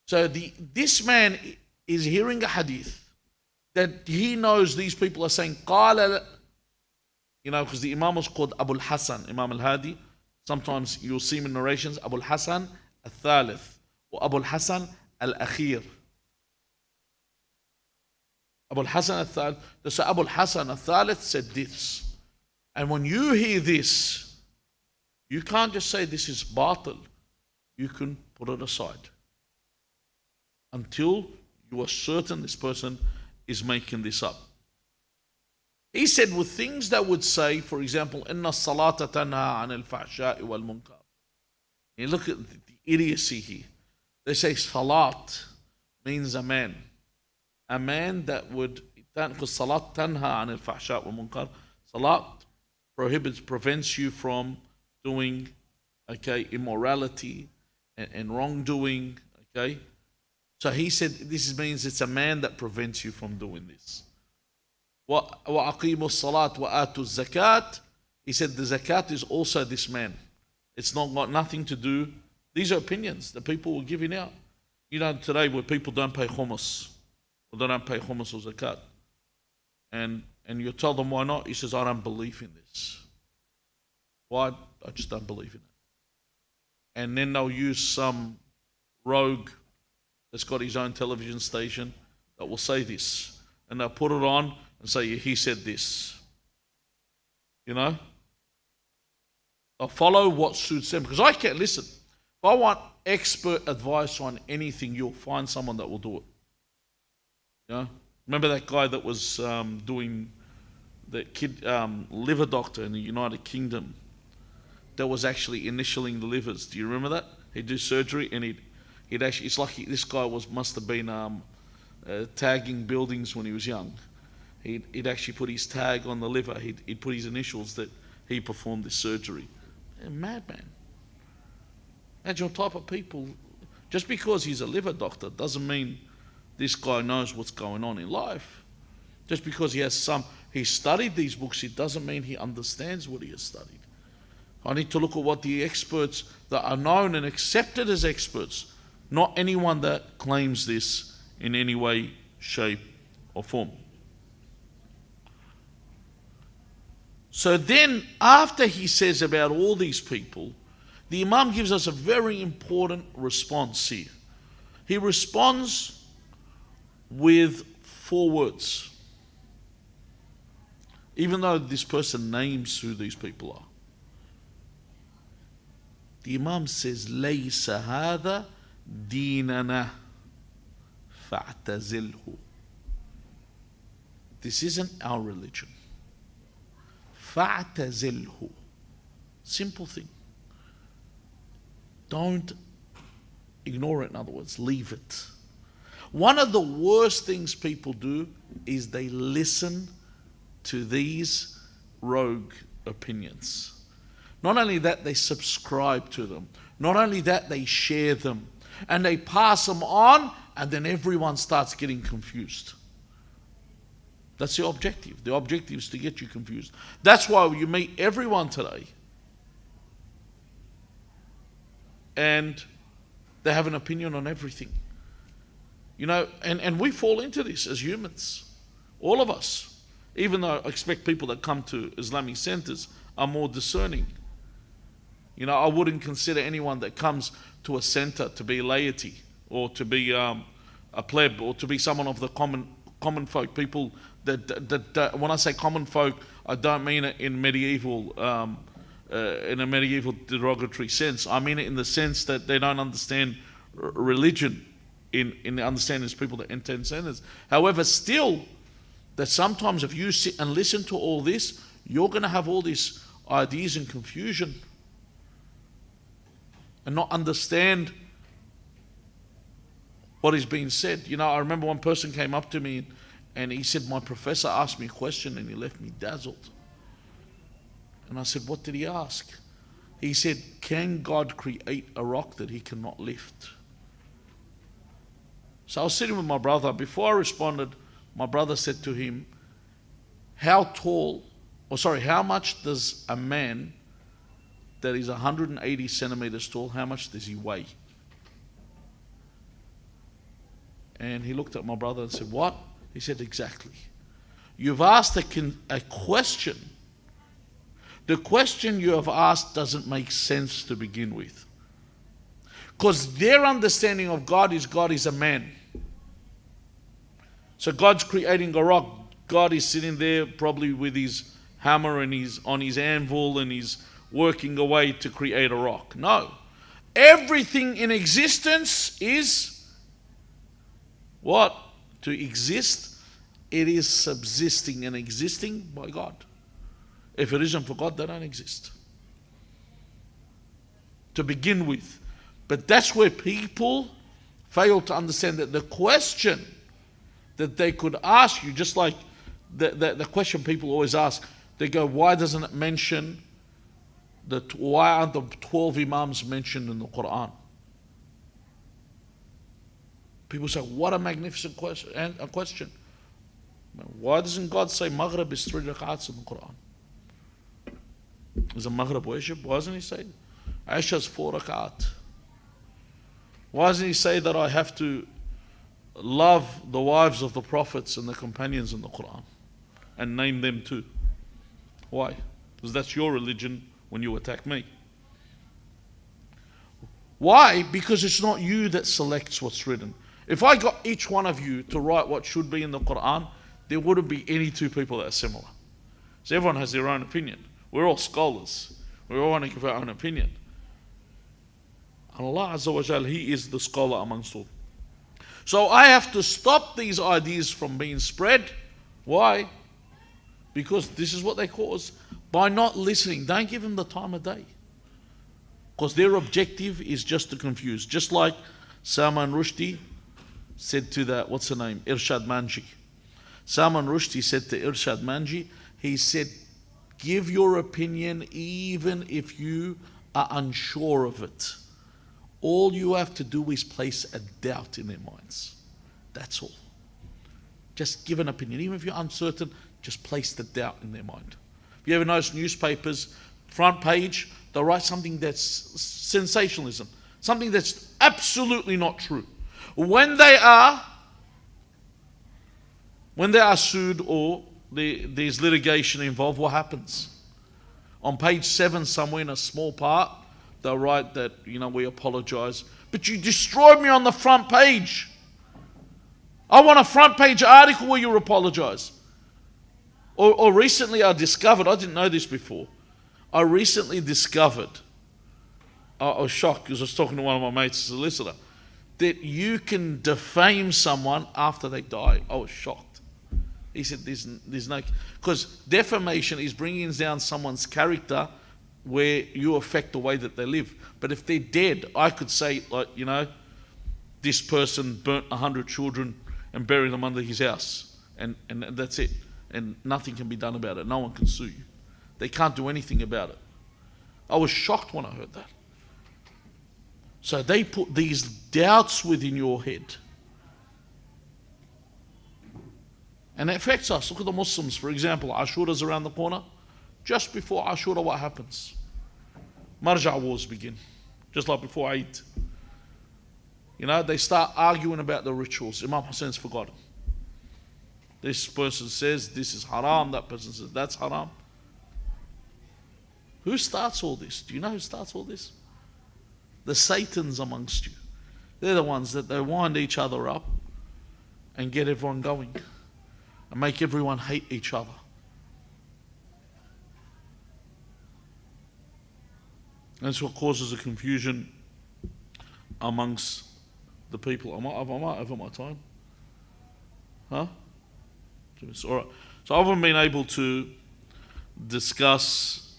So this man is hearing a hadith that he knows these people are saying, قال, because the Imam was called Abu al-Hasan, Imam al-Hadi. Sometimes you'll see him in narrations, Abu al-Hasan al-Thalith, or Abu al-Hasan al-Akhir. Abu al-Hasan al-Thalith. So Abu al-Hasan al-Thalith said this. And when you hear this, you can't just say this is batil. You can put it aside until you are certain this person is making this up. He said with things that would say, for example, Inna salata tanha anil fahsha'i wal munkar. You look at the idiocy here. They say salat means a man. A man that would, because salat tanha anil fahsha'i wal munkar. Salat prevents you from doing okay, immorality and wrongdoing, okay. So he said this means it's a man that prevents you from doing this. وَأَقِيمُوا الصَّلَاةِ وَآتُوا الزَّكَاةِ. He said the zakat is also this man. It's not got nothing to do. These are opinions that people were giving out. You know, today where people don't pay khumus, or they don't pay khumus or zakat, and you tell them why not. He says, I don't believe in this. Why? I just don't believe in it. And then they'll use some rogue that's got his own television station that will say this, and they'll put it on and say, he said this. You know? They'll follow what suits them, because I can't listen. If I want expert advice on anything, you'll find someone that will do it. You know? Remember that guy that was doing the kid liver doctor in the United Kingdom that was actually initialing the livers? Do you remember that? He'd do surgery and he'd actually, it's like this guy must have been tagging buildings when he was young. He'd actually put his tag on the liver. He'd put his initials that he performed this surgery. A madman. That's your type of people. Just because he's a liver doctor doesn't mean this guy knows what's going on in life. Just because he studied these books, it doesn't mean he understands what he has studied. I need to look at what the experts that are known and accepted as experts, not anyone that claims this in any way, shape, or form. So then, after he says about all these people, the Imam gives us a very important response here. He responds with 4 words, even though this person names who these people are. The Imam says, لَيْسَ هَذَا دِينَنَا فَاعْتَزِلْهُ. This isn't our religion. فَاعْتَزِلْهُ. Simple thing. Don't ignore it, in other words, leave it. One of the worst things people do is they listen to these rogue opinions. Not only that, they subscribe to them. Not only that, they share them. And they pass them on, and then everyone starts getting confused. That's the objective. The objective is to get you confused. That's why you meet everyone today, and they have an opinion on everything. You know, and we fall into this as humans. All of us. Even though I expect people that come to Islamic centers are more discerning. You know, I wouldn't consider anyone that comes to a center to be laity, or to be a pleb, or to be someone of the common folk. People that when I say common folk, I don't mean it in a medieval derogatory sense. I mean it in the sense that they don't understand religion in the understanding as people that attend centers. However, still, that sometimes if you sit and listen to all this, you're going to have all these ideas and confusion, and not understand what is being said. You know, I remember one person came up to me and he said, my professor asked me a question and he left me dazzled. And I said, what did he ask? He said, can God create a rock that he cannot lift? So I was sitting with my brother. Before I responded, my brother said to him, how much does a man that is 180 centimeters tall, how much does he weigh? And he looked at my brother and said, what? He said, exactly. You've asked a question. The question you have asked doesn't make sense to begin with. Because their understanding of God is a man. So God's creating a rock. God is sitting there probably with his hammer and he's on his anvil and he's working away to create a rock. No. Everything in existence is what? To exist. It is subsisting and existing by God. If it isn't for God, they don't exist. To begin with. But that's where people fail to understand that the question that they could ask you, just like the question people always ask, they go, why doesn't it mention Why aren't the 12 Imams mentioned in the Qur'an? People say, what a magnificent question. Why doesn't God say Maghrib is 3 rak'ats in the Qur'an? Is a Maghrib worship? Why doesn't He say Asha is 4 rak'at? Why doesn't He say that I have to love the wives of the prophets and the companions in the Qur'an and name them too? Why? Because that's your religion when you attack me. Why? Because it's not you that selects what's written. If I got each one of you to write what should be in the Qur'an, there wouldn't be any two people that are similar. So everyone has their own opinion. We're all scholars. We all want to give our own opinion. And Allah Azza wa Jal, He is the scholar amongst all. So I have to stop these ideas from being spread. Why? Because this is what they cause. By not listening, don't give them the time of day. Because their objective is just to confuse. Just like Salman Rushdie said to the, what's her name? Irshad Manji. Salman Rushdie said to Irshad Manji, he said, give your opinion even if you are unsure of it. All you have to do is place a doubt in their minds. That's all. Just give an opinion. Even if you're uncertain, just place the doubt in their mind. If you ever notice newspapers, front page, they'll write something that's sensationalism, something that's absolutely not true. When they are sued or there's litigation involved, what happens? On page 7, somewhere in a small part, they'll write that, we apologize. But you destroyed me on the front page. I want a front page article where you apologize. Or recently I discovered, I didn't know this before, I recently discovered, I was shocked because I was talking to one of my mates, a solicitor, that you can defame someone after they die. I was shocked. He said there's no, because defamation is bringing down someone's character where you affect the way that they live. But if they're dead, I could say, this person burnt 100 children and buried them under his house. And that's it. And nothing can be done about it. No one can sue you. They can't do anything about it. I was shocked when I heard that. So they put these doubts within your head. And it affects us. Look at the Muslims, for example. Ashura's around the corner. Just before Ashura, what happens? Marja' wars begin. Just like before Eid. They start arguing about the rituals. Imam Hussein's forgotten. This person says this is haram, that person says that's haram. Who starts all this? Do you know who starts all this? The Satans amongst you. They're the ones that they wind each other up and get everyone going and make everyone hate each other. That's what causes a confusion amongst the people. Am I over my time? Huh? All right. So I haven't been able to discuss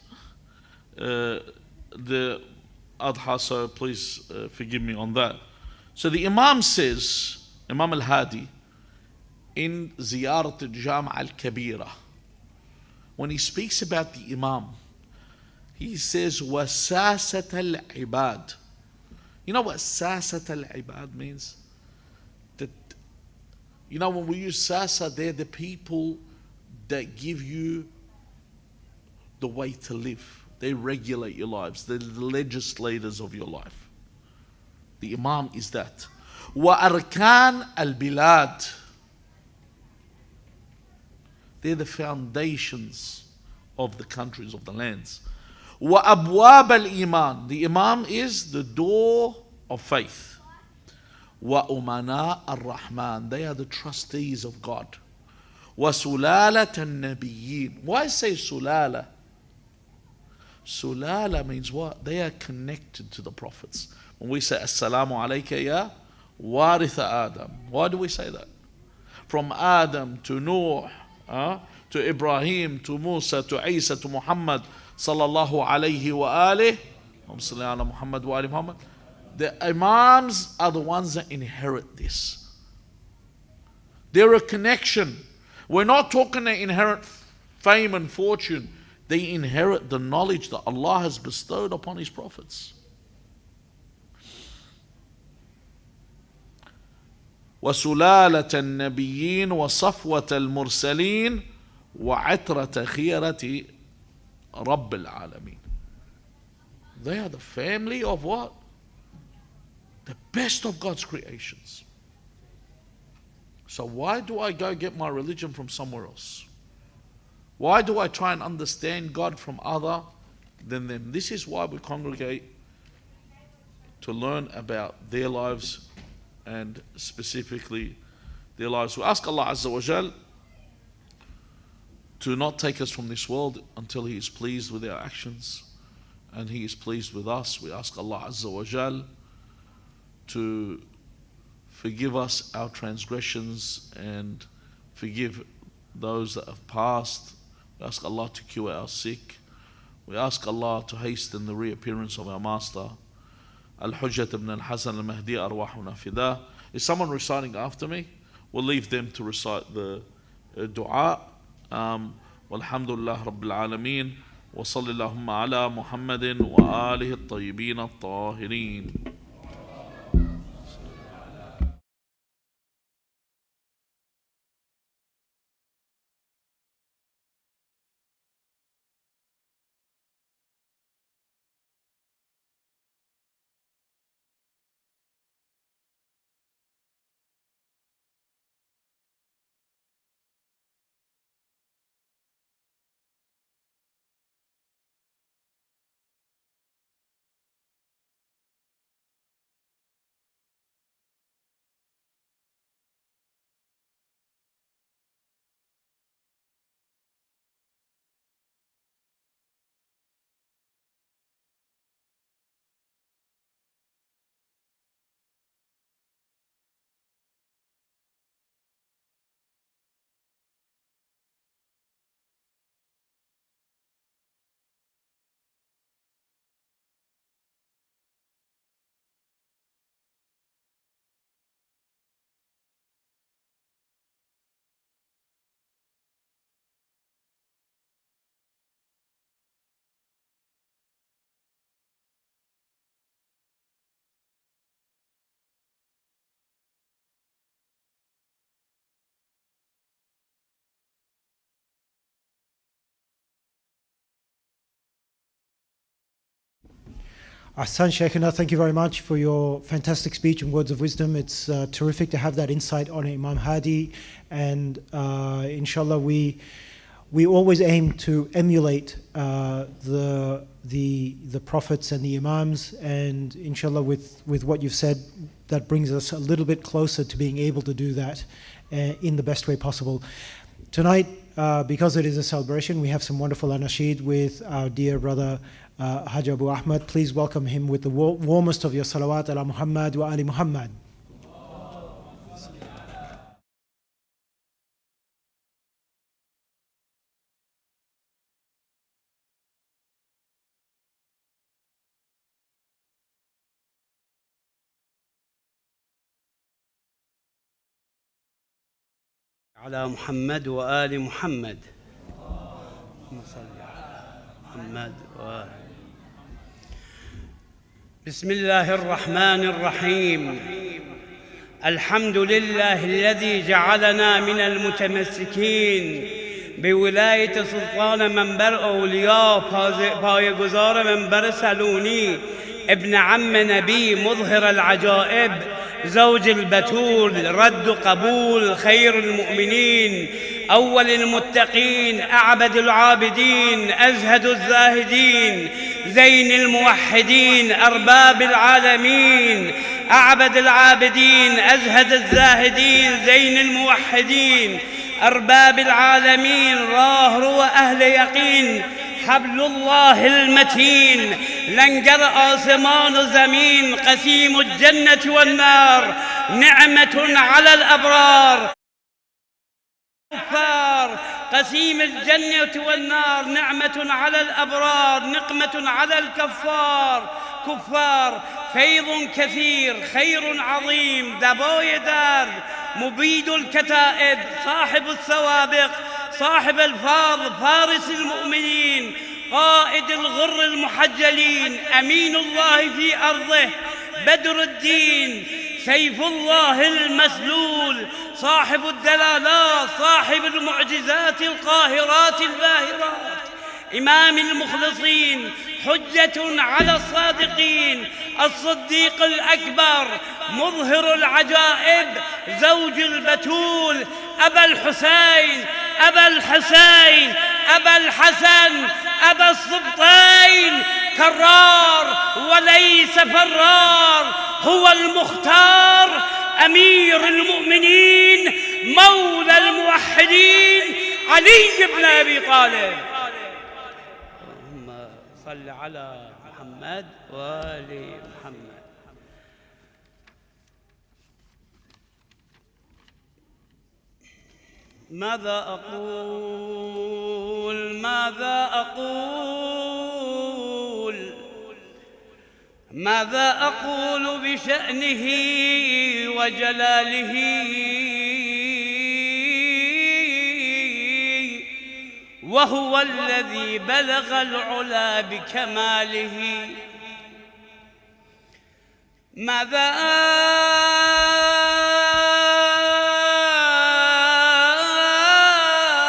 the Adha, so please forgive me on that. So the Imam says, Imam al-Hadi, in Ziyarat al-Kabira, when he speaks about the Imam, he says, وَسَاسَةَ الْعِبَادِ. You know what Sasat al-Ibad means? That, when we use Sasa, they're the people that give you the way to live. They regulate your lives. They're the legislators of your life. The Imam is that. وَأَرْكَانَ الْبِلَادِ. They're the foundations of the countries, of the lands. وَأَبْوَابَ الْإِيمَانِ. The Imam is the door of faith. وَأُمَنَاءَ الرَّحْمَنِ. They are the trustees of God. وَسُلَالَةَ النَّبِيِّينَ. Why say Sulala? Sulala means what? They are connected to the prophets. When we say Assalamu alayka ya waritha Adam. Why do we say that? From Adam to Noah, to Ibrahim, to Musa, to Isa, to Muhammad sallallahu alayhi wa alihi. Muhammad wa ali Muhammad. The Imams are the ones that inherit this. They're a connection. We're not talking to inherit fame and fortune. They inherit the knowledge that Allah has bestowed upon His prophets. وسلالة النبيين وصفوة المرسلين وعترة خيرة رب العالمين. They are the family of what? The best of God's creations. So why do I go get my religion from somewhere else? Why do I try and understand God from other than them? This is why we congregate, to learn about their lives, and specifically their lives. We ask Allah Azza wa Jal to not take us from this world until He is pleased with our actions and He is pleased with us. We ask Allah Azza wa Jal to forgive us our transgressions and forgive those that have passed. We ask Allah to cure our sick. We ask Allah to hasten the reappearance of our Master, Al-Hujjat ibn al-Hasan al-Mahdi arwahuna fidah. Is someone reciting after me? We'll leave them to recite the dua. Walhamdulillah Rabbil Alameen. Wa sallallahu ala Muhammadin wa alihi at-tayyibin at-tahirin. Ahsan Shaykhana, thank you very much for your fantastic speech and words of wisdom. It's terrific to have that insight on Imam Hadi, and inshallah we always aim to emulate the prophets and the imams, and inshallah with what you've said, that brings us a little bit closer to being able to do that in the best way possible. Tonight, because it is a celebration, we have some wonderful anashid with our dear brother Haj Abu Ahmad. Please welcome him with the warmest of your salawat ala Muhammad wa ali Muhammad. على محمد وآل محمد. اللهم صل على محمد وآل. بسم الله الرحمن الرحيم. الحمد لله الذي جعلنا من المتمسكين بولاية سلطان منبر أولياء پایه‌گذار منبر سلونی ابن عم نبی مظهر العجائب زوج البتول رد قبول خير المؤمنين أول المتقين أعبد العابدين أزهد الزاهدين زين الموحدين أرباب العالمين أعبد العابدين أزهد الزاهدين زين الموحدين أرباب العالمين راه روى أهل يقين حبل الله المتين لنگر آسمان و زمین قسیم الجنة والنار نعمة على الأبرار كفار قسيم الجنة والنار نعمة على الأبرار نقمة على الكفار كفار فيض كثير خير عظيم دبوي دار مبيد الكتائب صاحب السوابق صاحب الفاضل فارس المؤمنين قائد الغر المحجلين أمين الله في أرضه بدر الدين سيف الله المسلول صاحب الدلالات صاحب المعجزات القاهرات الباهرات إمام المخلصين حجة على الصادقين الصديق الأكبر مظهر العجائب زوج البتول أبا الحسين أبا الحسين أبا الحسن أبا السبطين كرار وليس فرار هو المختار أمير المؤمنين مولى الموحدين علي بن أبي طالب. اللهم صل على محمد وآل محمد. ماذا أقول ماذا أقول ماذا أقول بشأنه وجلاله وهو الذي بلغ العلا بكماله. ماذا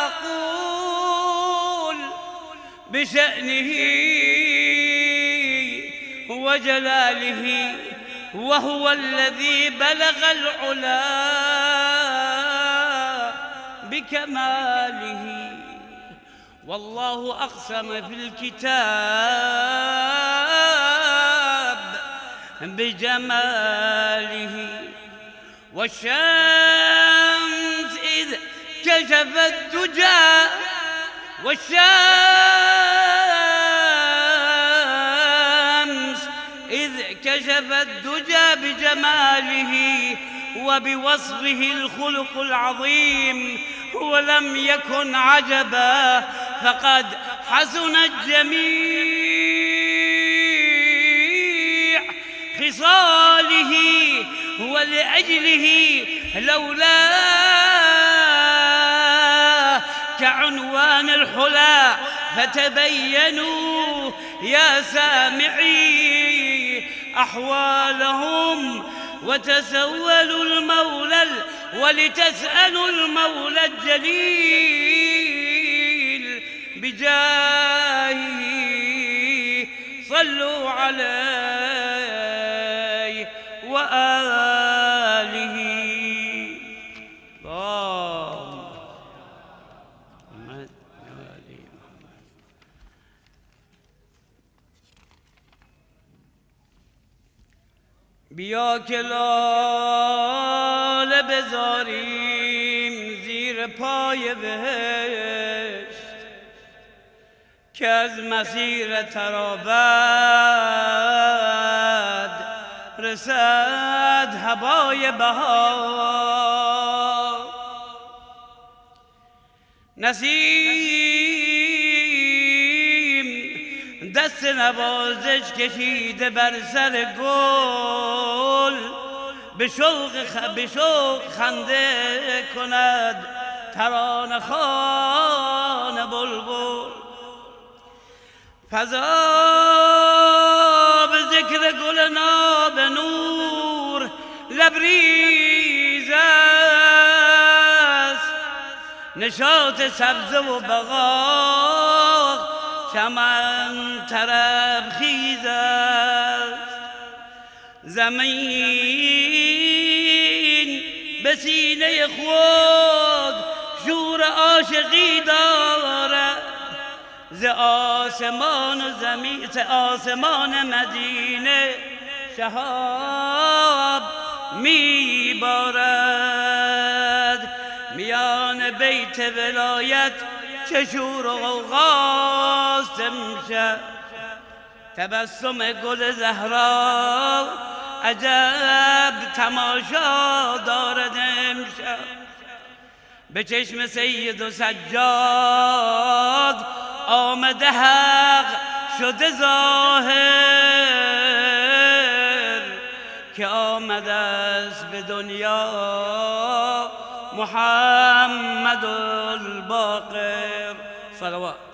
أقول بشأنه وجلاله وهو الذي بلغ العلا بكماله. والله أقسم في الكتاب بجماله والشمس إذ كشفت دجى والشمس إذ كشفت دجى بجماله وبوصفه الخلق العظيم ولم يكن عجبا فقد حسنت جميع خصاله ولأجله لولا كعنوان الحلا فتبينوا يا سامعي أحوالهم وتسولوا المولى ولتسألوا المولى الجليل بجاهه صلوا عليه وآله. اللهم محمد وآل محمد. بیا که لاله بذاریم زیر پای بهشت که از مسیر ترابد رسد هوای بهار. نسیم دست نوازش کشیده بر سر گل به شوق خنده کند ترانه خوان بلبل. فضا به ذکر گل ناب نور لبریز است نشاط سبزه و بغاق چمن طرب خیز است. زمین به سینه خود شور عاشقی دارد ز آسمان و زمین ز آسمان مدینه شهاب میبارد. میان بیت ولایت چه شور و غوغاست امشب تبسم گل زهرا عجب تماشا دارد امشب. به چشم سید و سجاد آمده حق شده ظاهر که آمده است به دنیا محمد الباقر صلوات.